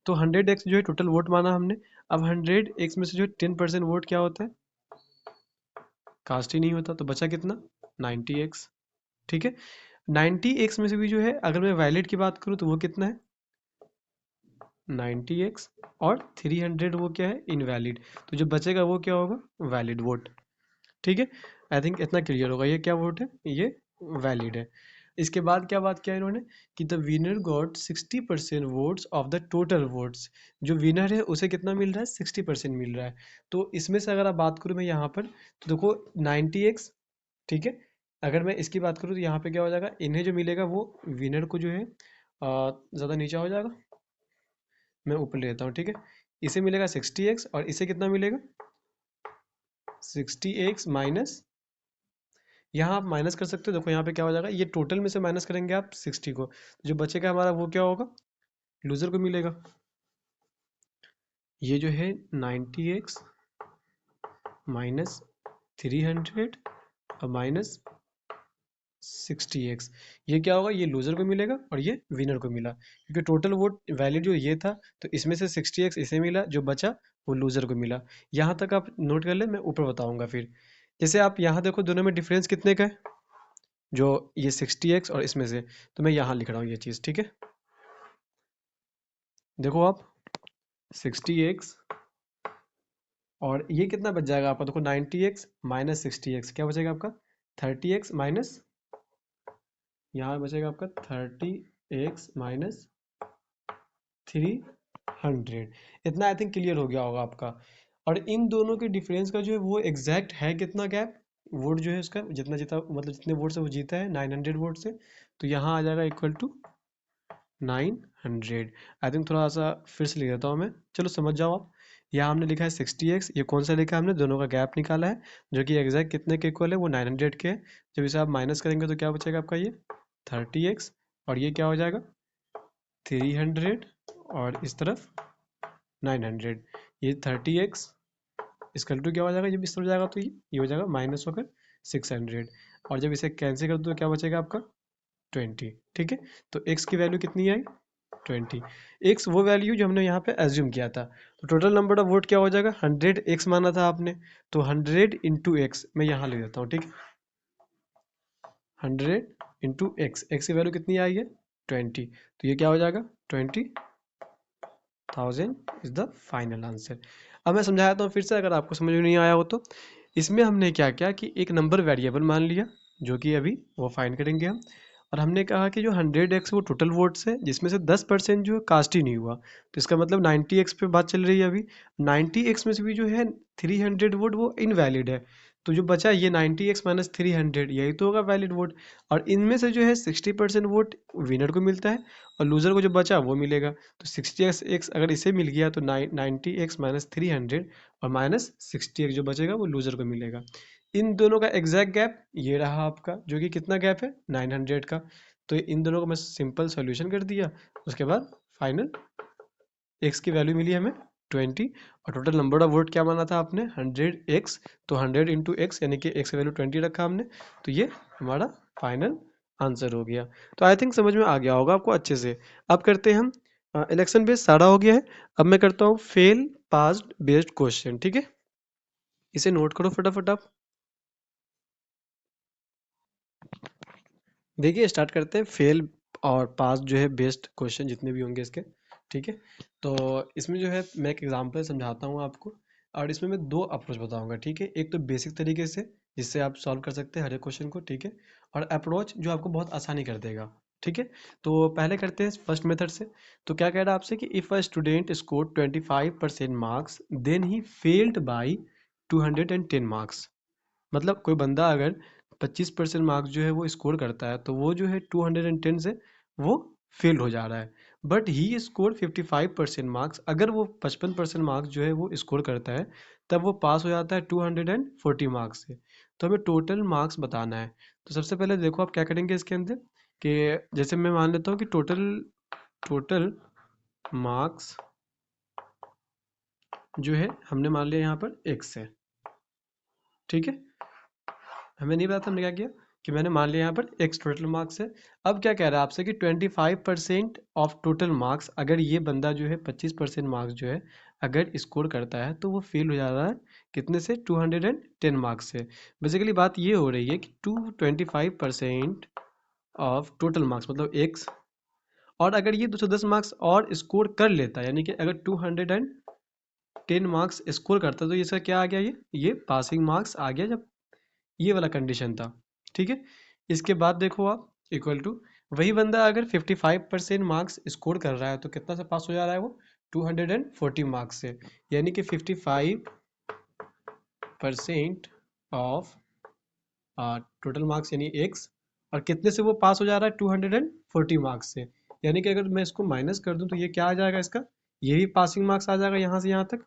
तो 100x जो है टोटल वोट माना हमने। अब 100x में से जो 10% वोट क्या होता है, कास्ट ही नहीं होता, तो बचा कितना, 90x, ठीक है। 90x में से भी जो है, अगर मैं वैलिड की बात करूँ तो वो कितना है, 90x। और 300 वो क्या है, इनवैलिड। तो जो बचेगा वो क्या होगा, वैलिड वोट, ठीक है। आई थिंक इतना क्लियर होगा, ये क्या वोट है, ये वैलिड है। इसके बाद क्या बात किया इन्होंने, कि the winner got 60% votes of the total votes. जो विनर है उसे कितना मिल रहा है, 60% मिल रहा है। तो इसमें से अगर आप बात करूँ मैं यहाँ पर, तो देखो 90x, ठीक है। अगर मैं इसकी बात करूँ तो यहाँ पे क्या हो जाएगा, इन्हें जो मिलेगा वो विनर को जो है ज़्यादा नीचा हो जाएगा, मैं ऊपर ले लेता हूँ, ठीक है। इसे मिलेगा 60x, और इसे कितना मिलेगा, 60x माइनस, यहाँ आप माइनस कर सकते हो। देखो यहाँ पे क्या हो जाएगा, ये टोटल में से माइनस करेंगे आप 60 को, तो जो बचेगा हमारा वो क्या होगा, लूजर को मिलेगा। ये जो है 90x माइनस 300 और माइनस 60x, ये क्या होगा, ये लूजर को मिलेगा और ये विनर को मिला, क्योंकि टोटल वोट वैलिड जो ये था, तो इसमें से 60x इसे मिला, जो बचा वो लूजर को मिला। यहाँ तक आप नोट कर ले, मैं ऊपर बताऊंगा फिर। जैसे आप यहाँ देखो, दोनों में डिफरेंस कितने का है, जो ये 60x और इसमें से, तो मैं यहाँ लिख रहा हूँ ये चीज़, ठीक है। देखो आप 60x, और ये कितना बच जाएगा आपका, देखो 90x माइनस 60x, क्या बचेगा आपका, 30x माइनस, यहाँ बचेगा आपका 30x माइनस 300। इतना आई थिंक क्लियर हो गया होगा आपका। और इन दोनों के डिफरेंस का जो है वो एग्जैक्ट है कितना गैप, वोट जो है उसका, जितना जीता, मतलब जितने वोट से वो जीता है 900 वोट से, तो यहाँ आ जाएगा इक्वल टू 900। आई थिंक थोड़ा सा फिर से लिख देता हूँ मैं, चलो समझ जाओ आप। यहाँ हमने लिखा है 60x, ये कौन सा लिखा है हमने, दोनों का गैप निकाला है, जो कि एग्जैक्ट कितने के इक्वल है, वो 900 के है। जब इसे आप माइनस करेंगे तो क्या बचेगा आपका, ये 30x, और ये क्या हो जाएगा 300, और इस तरफ 900। ये 30x इसकल टू क्या हो जाएगा, जब इस तरफ जाएगा तो ये हो जाएगा माइनस होकर 600, और जब इसे कैंसिल कर दो तो क्या बचेगा आपका 20, ठीक है। तो x की वैल्यू कितनी आई, 20। एक्स वो वैल्यू जो हमने यहाँ पे एज्यूम किया था। तो टोटल नंबर ऑफ वोट क्या हो जाएगा, 100x माना था आपने, तो 100 इंटू एक्स मैं यहाँ लिख देता हूँ, ठीक है। 100 इंटू एक्स, एक्स की वैल्यू कितनी आई है, 20। तो ये क्या हो जाएगा, 20,000 इज द फाइनल आंसर। अब मैं समझाया था फिर से, अगर आपको समझ में नहीं आया हो तो। इसमें हमने क्या किया कि एक नंबर वेरिएबल मान लिया, जो कि अभी वो फाइंड करेंगे हम। और हमने कहा कि जो 100x वो टोटल वोट्स है, जिसमें से 10% जो है कास्ट ही नहीं हुआ, तो इसका मतलब 90x पे बात चल रही है अभी। 90x में से भी जो है 300 वोट वो इनवैलिड है, तो जो बचा ये 90x माइनस 300, यही तो होगा वैलिड वोट। और इनमें से जो है 60% वोट विनर को मिलता है, और लूजर को जो बचा वो मिलेगा। तो 60x अगर इसे मिल गया, तो 90x माइनस 300 और माइनस 60x जो बचेगा वो लूजर को मिलेगा। इन दोनों का एग्जैक्ट गैप ये रहा आपका, जो कि कितना गैप है, 900 का। तो इन दोनों को मैं सिंपल सॉल्यूशन कर दिया, उसके बाद फाइनल x की वैल्यू मिली हमें 20, और टोटल नंबर ऑफ वोट क्या माना था आपने, 100x। तो 100 इंटू एक्स, यानी कि x की वैल्यू 20 रखा हमने, तो ये हमारा फाइनल आंसर हो गया। तो आई थिंक समझ में आ गया होगा आपको अच्छे से। अब करते हैं हम इलेक्शन बेस्ड सारा हो गया है। अब मैं करता हूँ फेल पास्ड बेस्ड क्वेश्चन, ठीक है। इसे नोट करो फटाफट आप। देखिए स्टार्ट करते हैं फेल और पास जो है बेस्ड क्वेश्चन जितने भी होंगे इसके, ठीक है। तो इसमें जो है मैं एक एग्जांपल समझाता हूँ आपको, और इसमें मैं दो अप्रोच बताऊंगा, ठीक है। एक तो बेसिक तरीके से जिससे आप सॉल्व कर सकते हैं हर एक क्वेश्चन को, ठीक है। और अप्रोच जो आपको बहुत आसानी कर देगा, ठीक है। तो पहले करते हैं फर्स्ट मेथड से। तो क्या कह रहा है आपसे कि if a student score 25% marks then he failed by 210 marks. मतलब कोई बंदा अगर 25% मार्क्स जो है वो स्कोर करता है, तो वो जो है 210 से वो फेल हो जा रहा है। बट ही स्कोर 55% मार्क्स, अगर वो 55% मार्क्स जो है वो स्कोर करता है, तब वो पास हो जाता है 240 मार्क्स से। तो हमें टोटल मार्क्स बताना है। तो सबसे पहले देखो आप क्या करेंगे इसके अंदर, कि जैसे मैं मान लेता हूँ कि टोटल टोटल मार्क्स जो है हमने मान लिया यहाँ पर x है, ठीक है। हमें नहीं पता था हमने क्या किया, कि मैंने मान लिया यहाँ पर x टोटल मार्क्स है। अब क्या कह रहा है आपसे कि 25% ऑफ टोटल मार्क्स, अगर ये बंदा जो है 25% मार्क्स जो है अगर स्कोर करता है, तो वो फेल हो जा रहा है कितने से, 210 मार्क्स से। बेसिकली बात ये हो रही है कि 25% ऑफ टोटल मार्क्स मतलब x, और अगर ये 210 मार्क्स और स्कोर कर लेता है, यानी कि अगर 210 मार्क्स स्कोर करता है, तो ये इसका क्या आ गया, ये पासिंग मार्क्स आ गया, जब ये वाला कंडीशन था, ठीक है। इसके बाद देखो आप इक्वल टू, वही बंदा अगर 55% मार्क्स स्कोर कर रहा है, तो कितना से पास हो जा रहा है वो, 240 मार्क्स से। यानी कि 55% ऑफ टोटल मार्क्स यानी एक्स, और कितने से वो पास हो जा रहा है, 240 मार्क्स से। यानी कि अगर मैं इसको माइनस कर दूं, तो ये क्या आ जाएगा इसका, ये भी पासिंग मार्क्स आ जाएगा यहाँ से यहाँ तक,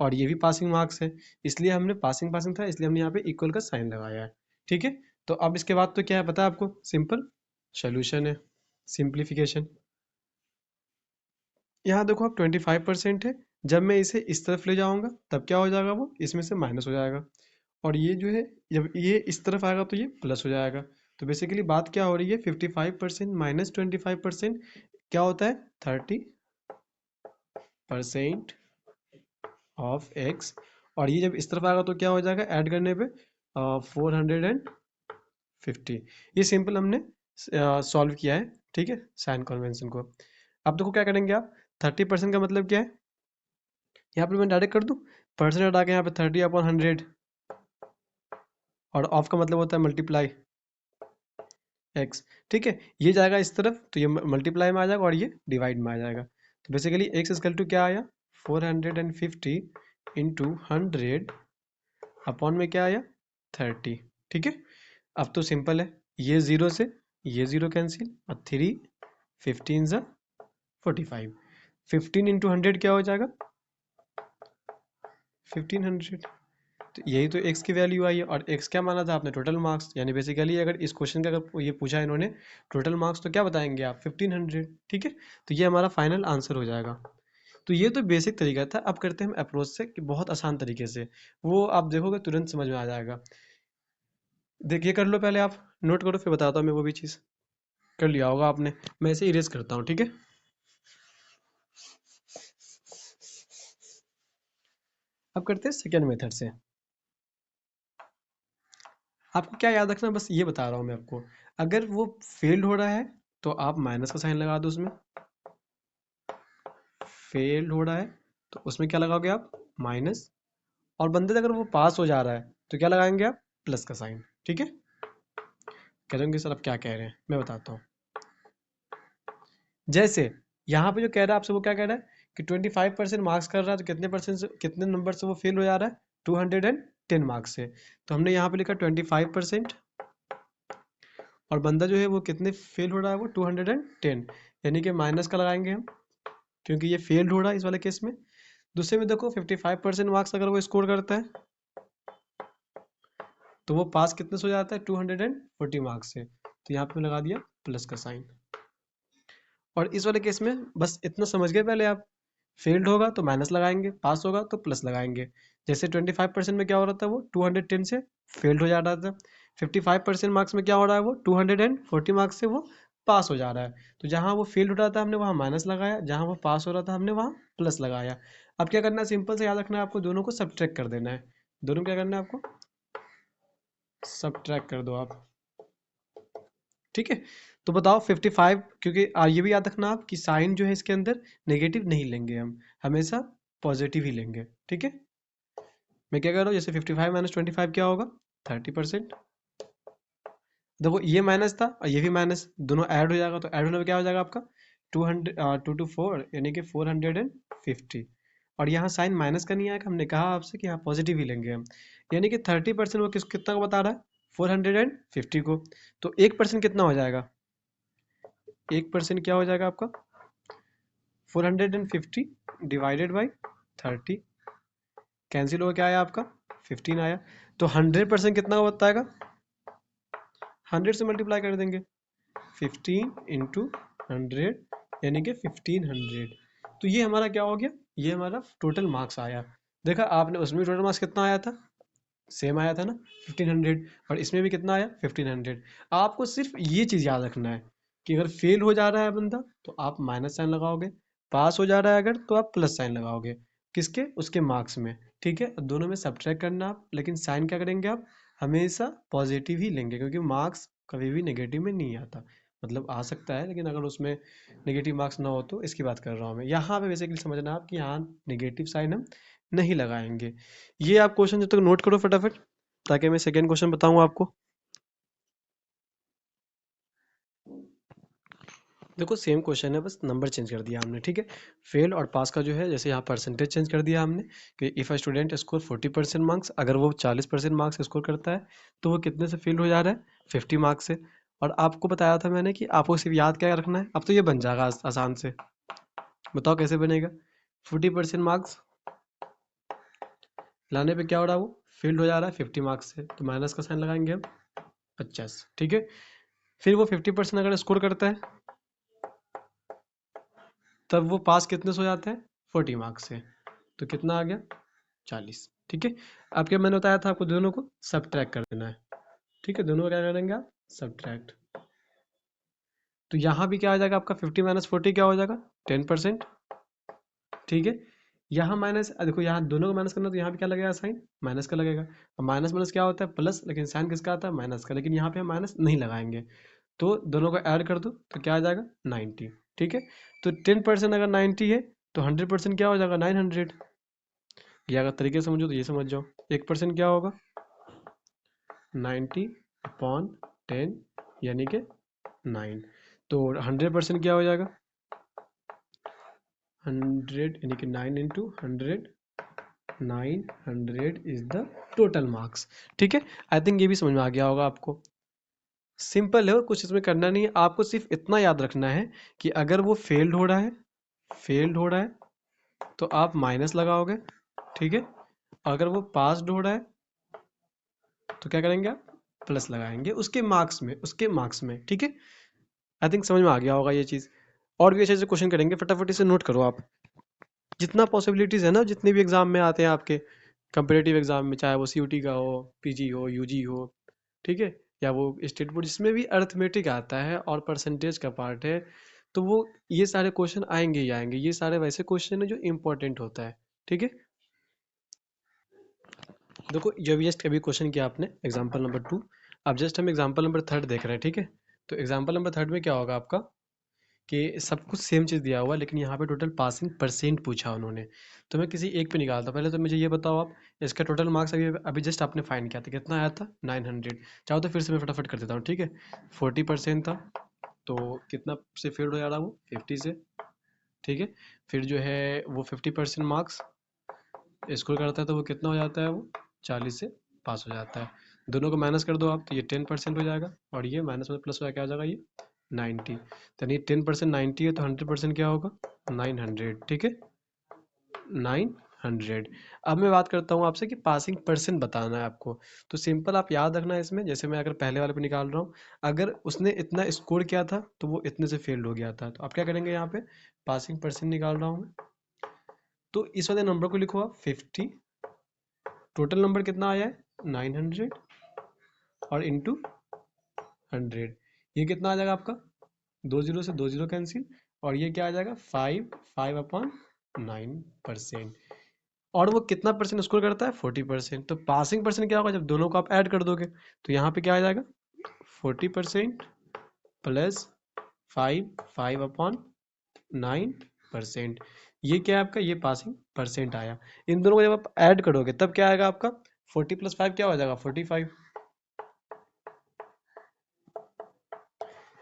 और ये भी पासिंग मार्क्स है। इसलिए हमने पासिंग पासिंग था, इसलिए हमने यहाँ पे इक्वल का साइन लगाया है, ठीक है। तो अब इसके बाद तो क्या है पता है आपको, सिंपल सोल्यूशन है, सिंप्लीफिकेशन। यहाँ देखो आप 25% है, जब मैं इसे इस तरफ ले जाऊंगा तब क्या हो जाएगा, वो इसमें से माइनस हो जाएगा। और ये जो है जब ये इस तरफ आएगा तो ये प्लस हो जाएगा। तो बेसिकली बात क्या हो रही है, 55% माइनस 25% क्या होता है, 30% ऑफ एक्स। और ये जब इस तरफ आएगा तो क्या हो जाएगा, ऐड करने पे 450। ये सिंपल हमने सॉल्व किया है, ठीक है, साइन कन्वेंशन को। अब देखो क्या करेंगे आप, 30% का मतलब क्या है, यहाँ पर मैं डायरेक्ट कर दूँ, परसेंट हटा के यहाँ पे 30/100, और ऑफ का मतलब होता है मल्टीप्लाई एक्स, ठीक है। ये जाएगा इस तरफ तो ये मल्टीप्लाई में आ जाएगा, और ये डिवाइड में आ जाएगा। तो बेसिकली एक्स इक्वल टू क्या आया, 450 इंटू 100 अपॉन में क्या आया, 30, ठीक है। अब तो सिंपल है, ये जीरो से ये जीरो कैंसिल, और 3 15 ज़ा 45, 15 × 100 क्या हो जाएगा, 1500। तो यही तो x की वैल्यू आई है, और x क्या माना था आपने, टोटल मार्क्स। यानी बेसिकली अगर इस क्वेश्चन का अगर ये पूछा है इन्होंने टोटल मार्क्स, तो क्या बताएंगे आप, 1500, ठीक है। तो ये हमारा फाइनल आंसर हो जाएगा। तो ये तो बेसिक तरीका था। अब करते हैं हम अप्रोच से, कि बहुत आसान तरीके से, वो आप देखोगे तुरंत समझ में आ जाएगा। देखिए कर लो पहले, आप नोट करो, फिर बताता हूँ मैं वो भी चीज़। कर लिया होगा आपने, मैं इसे इरेज करता हूँ, ठीक है। अब करते हैं सेकेंड मेथड से। आपको क्या याद रखना, बस ये बता रहा हूँ मैं आपको। अगर वो फेल्ड हो रहा है, तो आप माइनस का साइन लगा दो उसमें। फेल्ड हो रहा है तो उसमें क्या लगाओगे आप, माइनस। और बंदे अगर वो पास हो जा रहा है, तो क्या लगाएंगे आप, प्लस का साइन, ठीक है। कह रहे होंगे सर आप क्या कह रहे हैं, मैं बताता हूँ। जैसे यहाँ पे जो कह रहा है आपसे, वो क्या कह रहा है कि 25% मार्क्स कर रहा है, तो कितने परसेंट से, कितने नंबर से वो फेल हो जा रहा है, 210 मार्क्स से। तो हमने यहाँ पे लिखा 25%, और बंदा जो है वो कितने फेल हो रहा है, वो 210, यानी कि माइनस का लगाएंगे हम, क्योंकि ये फेल हो रहा है इस वाले केस में। दूसरे में देखो 55% मार्क्स अगर वो स्कोर करता है, तो वो पास कितने से हो जाता है, 240 मार्क्स से। तो यहाँ पे लगा दिया प्लस का साइन। और इस वाले केस में बस इतना समझ गए पहले आप, फेल्ड होगा तो माइनस लगाएंगे, पास होगा तो प्लस लगाएंगे। जैसे 25% में क्या हो रहा था, वो 210 से फेल्ड हो जा रहा था। 55% मार्क्स में क्या हो रहा है, वो 240 मार्क्स से वो पास हो जा रहा है। तो जहाँ वो फेल हो रहा था हमने वहाँ माइनस लगाया, जहाँ वो पास हो रहा था हमने वहाँ प्लस लगाया। अब क्या करना है, सिंपल से याद रखना है आपको, दोनों को सब्ट्रैक्ट कर देना है। दोनों क्या करना है आपको, सब्ट्रैक्ट कर दो आप। ठीक है, तो बताओ 55, क्योंकि ये भी याद रखना आप कि साइन जो है इसके अंदर नेगेटिव नहीं लेंगे, हम हमेशा पॉजिटिव ही लेंगे। ठीक है, मैं क्या कर रहा हूँ, जैसे 55 माइनस 25 क्या होगा, 30%। देखो ये माइनस था और ये भी माइनस, दोनों ऐड हो जाएगा, तो ऐड होने में क्या हो जाएगा आपका 204 यानी कि 450। और यहाँ साइन माइनस का नहीं आएगा, हमने कहा आपसे कि यहाँ पॉजिटिव ही लेंगे हम। यानी कि 30% वो कितना को बता रहा है, 450 को। तो 1% कितना हो जाएगा, 1% क्या हो जाएगा आपका 450 डिवाइडेड बाई 30, कैंसिल हो, क्या आया आपका 15 आया। तो 100% कितना को बताएगा, 100 से मल्टीप्लाई कर देंगे, 15 इंटू 100 यानी कि 1500। तो ये हमारा क्या हो गया, ये हमारा टोटल मार्क्स आया। देखा आपने, उसमें टोटल मार्क्स कितना आया था, सेम आया था ना 1500, और इसमें भी कितना आया 1500। आपको सिर्फ ये चीज़ याद रखना है कि अगर फेल हो जा रहा है बंदा तो आप माइनस साइन लगाओगे, पास हो जा रहा है अगर तो आप प्लस साइन लगाओगे, किसके, उसके मार्क्स में। ठीक है, दोनों में सब्ट्रैक्ट करना आप, लेकिन साइन क्या करेंगे आप, हमेशा पॉजिटिव ही लेंगे, क्योंकि मार्क्स कभी भी नेगेटिव में नहीं आता। मतलब आ सकता है लेकिन अगर उसमें नेगेटिव मार्क्स ना हो, तो इसकी बात कर रहा हूँ मैं। यहाँ पे बेसिकली समझना आप कि यहाँ नेगेटिव साइन हम नहीं लगाएंगे। ये आप क्वेश्चन जब तक नोट करो फटाफट, ताकि मैं सेकेंड क्वेश्चन बताऊँ आपको। देखो सेम क्वेश्चन है, बस नंबर चेंज कर दिया हमने। ठीक है, फेल और पास का जो है, जैसे यहाँ परसेंटेज चेंज कर दिया हमने कि if a student score 40% marks, अगर वो 40% मार्क्स स्कोर करता है तो वो कितने से फेल हो जा रहा है, 50 मार्क्स से। और आपको बताया था मैंने कि आपको सिर्फ याद क्या रखना है, अब तो ये बन जाएगा आसान से। बताओ कैसे बनेगा, 40% मार्क्स लाने पे क्या हो रहा है, वो फेल्ड हो जा रहा है 50 मार्क्स से, तो माइनस का साइन लगाएंगे हम 50। ठीक है, फिर वो 50% अगर स्कोर करता है तब वो पास कितने से हो जाते हैं, 40 मार्क्स से, तो कितना आ गया 40। ठीक है, अब क्या मैंने बताया था आपको, दोनों को सब्ट्रैक्ट कर देना है। ठीक है, दोनों को क्या करेंगे आप, सब्ट्रैक्ट। तो यहाँ भी क्या आ जाएगा आपका 50 माइनस 40 क्या हो जाएगा 10%। ठीक है, यहाँ माइनस, देखो यहाँ दोनों को माइनस करना, तो यहाँ पे क्या लगेगा साइन, माइनस का लगेगा। अब माइनस माइनस क्या होता है, प्लस, लेकिन साइन किसका आता है, माइनस का, लेकिन यहाँ पे हम माइनस नहीं लगाएंगे। तो दोनों को ऐड कर दो तो क्या आ जाएगा 90। ठीक है, तो 10% अगर 90 है तो 100% क्या हो जाएगा 900। ये अगर तरीके से समझो तो ये समझ जाओ, 1% क्या होगा 90/10 यानी कि 9। तो 100% क्या हो जाएगा 100 यानी कि 9 into 100, 900 is the total marks. ठीक है, आई थिंक ये भी समझ में आ गया होगा आपको। सिंपल है, कुछ इसमें करना नहीं है, आपको सिर्फ इतना याद रखना है कि अगर वो फेल्ड हो रहा है, फेल्ड हो रहा है तो आप माइनस लगाओगे। ठीक है, अगर वो पास्ड हो रहा है तो क्या करेंगे आप, प्लस लगाएंगे उसके मार्क्स में, उसके मार्क्स में। ठीक है, आई थिंक समझ में आ गया होगा ये चीज़। और भी अच्छे से क्वेश्चन करेंगे, फटाफट इसे नोट करो आप। जितना पॉसिबिलिटीज़ है ना, जितने भी एग्जाम में आते हैं आपके कंपेरेटिव एग्जाम में, चाहे वो सीयूटी का हो, पीजी हो, यूजी हो, ठीक है, या वो स्टेट बोर्ड, जिसमें भी अर्थमेटिक आता है और परसेंटेज का पार्ट है, तो वो ये सारे क्वेश्चन आएंगे ही आएंगे। ये सारे वैसे क्वेश्चन है जो इंपॉर्टेंट होता है। ठीक है, देखो जो भी जस्ट अभी क्वेश्चन किया आपने एग्जाम्पल नंबर 2, अब जस्ट हम एग्जाम्पल नंबर 3 देख रहे हैं। ठीक है, तो एग्जाम्पल नंबर 3 में क्या होगा आपका कि सब कुछ सेम चीज़ दिया हुआ, लेकिन यहाँ पे टोटल पासिंग परसेंट पूछा उन्होंने। तो मैं किसी एक पे निकालता, पहले तो मुझे ये बताओ आप, इसका टोटल मार्क्स अभी अभी जस्ट आपने फाइंड किया था, कितना आया था 900। चाहो तो फिर से मैं फटाफट कर देता हूँ। ठीक है, 40% था तो कितना से फेल हो जा रहा है वो 50 से। ठीक है, फिर जो है वो 50% मार्क्स स्कोर करता है तो वो कितना हो जाता है, वो 40 से पास हो जाता है। दोनों को माइनस कर दो आप तो ये 10% हो जाएगा, और ये माइनस में प्लस हो क्या हो जाएगा, ये 90। यानी 10% 90 है तो 100% क्या होगा 900। ठीक है, 900। अब मैं बात करता हूँ आपसे कि पासिंग परसेंट बताना है आपको। तो सिंपल आप याद रखना है इसमें, जैसे मैं अगर पहले वाले पे निकाल रहा हूँ, अगर उसने इतना स्कोर किया था तो वो इतने से फेल्ड हो गया था, तो आप क्या करेंगे, यहाँ पे पासिंग परसेंट निकाल रहा हूँ मैं। तो इस वाले नंबर को लिखो आप 50, टोटल नंबर कितना आया है 900, और इंटू 100, ये कितना आ जाएगा आपका दो जीरो कैंसिल, और ये क्या आ जाएगा 5/9%। और वो कितना परसेंट स्कोर करता है 40%। तो पासिंग परसेंट क्या होगा जब दोनों को आप ऐड कर दोगे, तो यहाँ पे क्या आ जाएगा 40% प्लस 5/9%। ये क्या है आपका, ये पासिंग परसेंट आया। इन दोनों को जब आप ऐड करोगे तब क्या आएगा आपका 40 + 5 क्या हो जाएगा 45।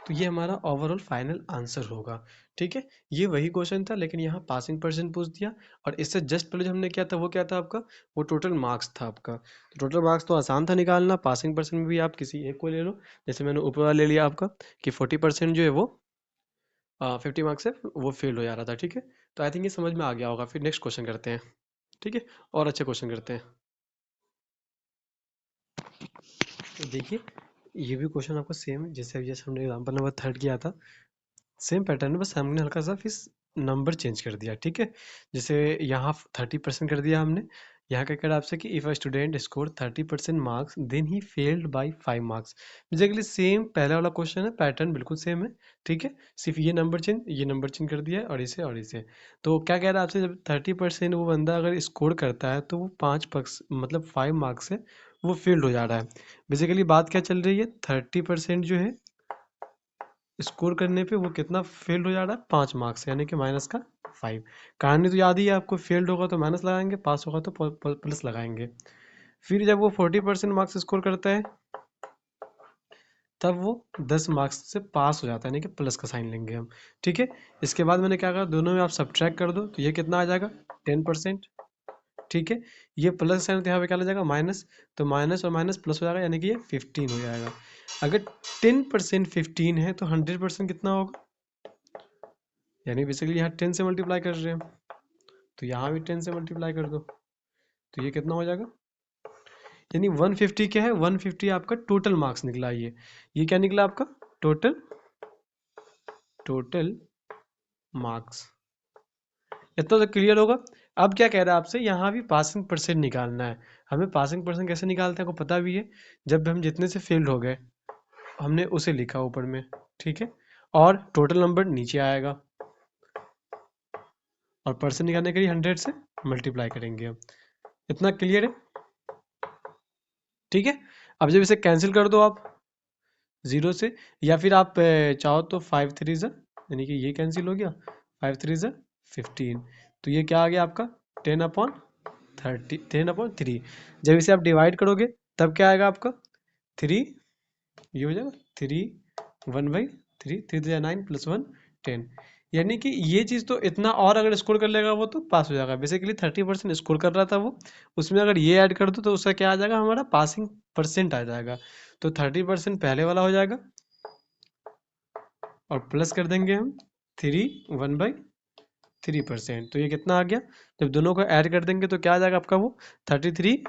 तो ये हमारा ओवरऑल फाइनल आंसर होगा। ठीक है, ये वही क्वेश्चन था लेकिन यहाँ पासिंग परसेंट पूछ दिया, और इससे जस्ट पहले जो हमने किया था वो क्या था आपका, वो टोटल मार्क्स था आपका। तो टोटल मार्क्स तो आसान था निकालना, पासिंग परसेंट में भी आप किसी एक को ले लो। जैसे मैंने ऊपर वाला ले लिया आपका कि 40% जो है वो 50 मार्क्स से वो फेल हो जा रहा था। ठीक है, तो आई थिंक ये समझ में आ गया होगा। फिर नेक्स्ट क्वेश्चन करते हैं। ठीक है, और अच्छे क्वेश्चन करते हैं। तो देखिए, ये भी क्वेश्चन आपका सेम है जैसे हमने एग्जाम्पल नंबर 3 किया था, सेम पैटर्न है, बस हमने हल्का सा फिर नंबर चेंज कर दिया। ठीक है, जैसे यहाँ 30% कर दिया हमने। यहाँ क्या करा आपसे कि if a student score 30% marks then he failed by 5 marks. Basically same पहले वाला क्वेश्चन है, पैटर्न बिल्कुल सेम है। ठीक है, सिर्फ ये नंबर चेंज कर दिया है, और इसे। तो क्या कह रहा है आपसे, जब 30% वो बंदा अगर स्कोर करता है तो वो 5 मतलब 5 मार्क्स से वो फेल्ड हो जा रहा है। बेसिकली बात क्या चल रही है, 30% जो है स्कोर करने पे वो कितना फेल्ड हो जा रहा है 5 मार्क्स, यानी कि माइनस का 5। कहानी तो याद ही है आपको, फेल्ड होगा तो माइनस लगाएंगे, पास होगा तो प्लस लगाएंगे। फिर जब वो 40% मार्क्स स्कोर करता है तब वो 10 मार्क्स से पास हो जाता है, यानी कि प्लस का साइन लेंगे हम। ठीक है, इसके बाद मैंने क्या कहा, दोनों में आप सब्ट्रैक्ट कर दो तो ये कितना आ जाएगा 10%। ठीक है, ये प्लस साइन तो यहाँ पे क्या आ जाएगा माइनस, तो माइनस और माइनस प्लस हो जाएगा, यानी कि ये 15 हो जाएगा। अगर 10% 15 है तो 100% कितना होगा, यानी बेसिकली यहाँ 10 से मल्टीप्लाई कर रहे हैं, तो यहाँ भी 10 से मल्टीप्लाई कर दो, तो ये कितना हो जाएगा, यानी 150 क्या है, 150 आपका टोटल मार्क्स निकला। ये क्या निकला आपका टोटल टोटल मार्क्स। इतना तो क्लियर होगा। अब क्या कह रहा है आपसे, यहाँ भी पासिंग परसेंट निकालना है हमें। पासिंग परसेंट कैसे निकालते हैं आपको पता भी है, जब हम जितने से फेल्ड हो गए हमने उसे लिखा ऊपर में। ठीक है, और टोटल नंबर नीचे आएगा, और परसेंट निकालने के लिए 100 से मल्टीप्लाई करेंगे हम। इतना क्लियर है। ठीक है, अब जब इसे कैंसिल कर दो आप 0 से, या फिर आप चाहो तो 5 3 ज़ा, यानी कि ये कैंसिल हो गया, 5 3 ज़ा 15, तो ये क्या आ गया आपका 10/3। जब इसे आप डिवाइड करोगे तब क्या आएगा आपका 3, ये हो जाएगा 3 1/3, 3 9 + 1 10। यानी कि ये चीज़ तो इतना और अगर स्कोर कर लेगा वो तो पास हो जाएगा। बेसिकली 30% स्कोर कर रहा था वो, उसमें अगर ये ऐड कर दो तो उसका क्या आ जाएगा, हमारा पासिंग परसेंट आ जाएगा। तो 30% पहले वाला हो जाएगा, और प्लस कर देंगे हम 1/3%। तो ये कितना आ गया, जब दोनों को ऐड कर देंगे तो क्या आ जाएगा आपका वो 33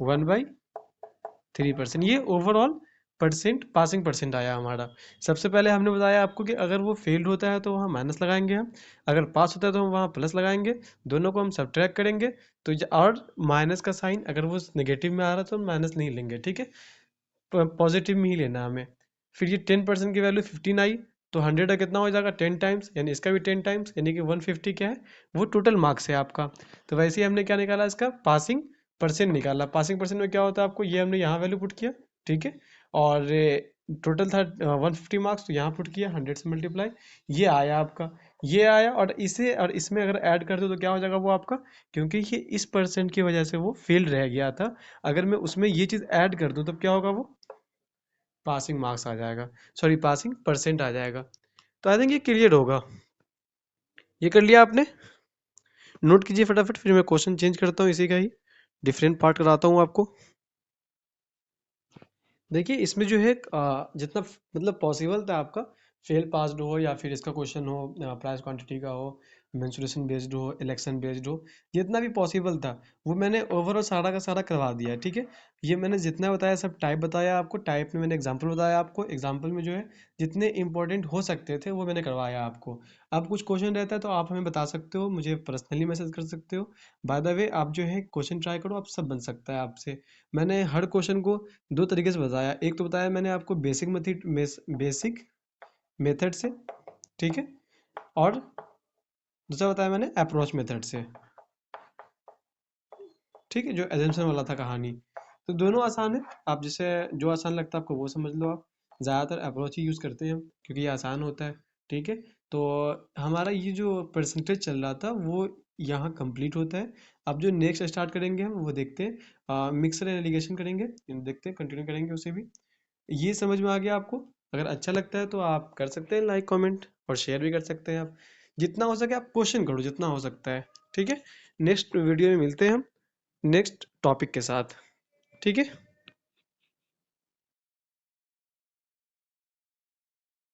1/3%। ये ओवरऑल परसेंट पासिंग परसेंट आया हमारा। सबसे पहले हमने बताया आपको कि अगर वो फेल्ड होता है तो वहाँ माइनस लगाएंगे हम, अगर पास होता है तो हम वहाँ प्लस लगाएंगे, दोनों को हम सब्ट्रैक्ट करेंगे। तो और माइनस का साइन अगर वो नेगेटिव में आ रहा है तो हम माइनस नहीं लेंगे। ठीक है, पॉजिटिव में ही लेना है हमें। फिर ये 10% की वैल्यू 15 आई, तो 100 का कितना हो जाएगा 10 टाइम्स, यानी इसका भी 10 टाइम्स, यानी कि 150 क्या है, वो टोटल मार्क्स है आपका। तो वैसे ही हमने क्या निकाला, इसका पासिंग परसेंट निकाला। पासिंग परसेंट में क्या होता है आपको, ये हमने यहाँ वैल्यू पुट किया। ठीक है, और टोटल था 150 मार्क्स, तो यहाँ पुट किया 100 से मल्टीप्लाई, ये आया आपका। ये आया, और इसे और इसमें अगर ऐड कर दो तो क्या हो जाएगा वो आपका, क्योंकि ये इस परसेंट की वजह से वो फेल रह गया था, अगर मैं उसमें ये चीज़ ऐड कर दूँ तब क्या होगा, वो पासिंग मार्क्स आ जाएगा, सॉरी पासिंग परसेंट आ जाएगा। तो आई थिंक ये क्लियर होगा। ये कर लिया आपने, नोट कीजिए फटाफट, फिर मैं क्वेश्चन चेंज करता हूँ, इसी का ही डिफरेंट पार्ट कराता हूँ आपको। देखिए, इसमें जो है जितना मतलब पॉसिबल था आपका, फेल पास्ड हो या फिर इसका क्वेश्चन हो प्राइस क्वांटिटी का हो, मेंसुरेशन बेस्ड हो, इलेक्शन बेस्ड हो, जितना भी पॉसिबल था वो मैंने ओवरऑल सारा का सारा करवा दिया है। ठीक है, ये मैंने जितना बताया सब टाइप बताया आपको, टाइप में मैंने एग्जांपल बताया आपको, एग्जांपल में जो है जितने इंपॉर्टेंट हो सकते थे वो मैंने करवाया आपको। अब कुछ क्वेश्चन रहता है तो आप हमें बता सकते हो, मुझे पर्सनली मैसेज कर सकते हो। बाय द वे आप जो है क्वेश्चन ट्राई करो, आप सब बन सकता है आपसे। मैंने हर क्वेश्चन को दो तरीके से बताया। एक तो बताया मैंने आपको बेसिक मेथड से, ठीक है, और दूसरा बताया मैंने अप्रोच मेथड से, ठीक है, जो एजम्पशन वाला था कहानी। तो दोनों आसान है, आप जैसे जो आसान लगता है आपको वो समझ लो आप। ज़्यादातर अप्रोच ही यूज़ करते हैं हम, क्योंकि ये आसान होता है, ठीक है। तो हमारा ये जो परसेंटेज चल रहा था वो यहाँ कंप्लीट होता है। अब जो नेक्स्ट स्टार्ट करेंगे हम वो देखते हैं, मिक्सर एंड एलिगेशन करेंगे, देखते हैं, कंटिन्यू करेंगे उसे भी। ये समझ में आ गया आपको? अगर अच्छा लगता है तो आप कर सकते हैं लाइक कमेंट, और शेयर भी कर सकते हैं आप। जितना हो सके आप क्वेश्चन करो, जितना हो सकता है, ठीक है। नेक्स्ट वीडियो में मिलते हैं हम नेक्स्ट टॉपिक के साथ, ठीक है।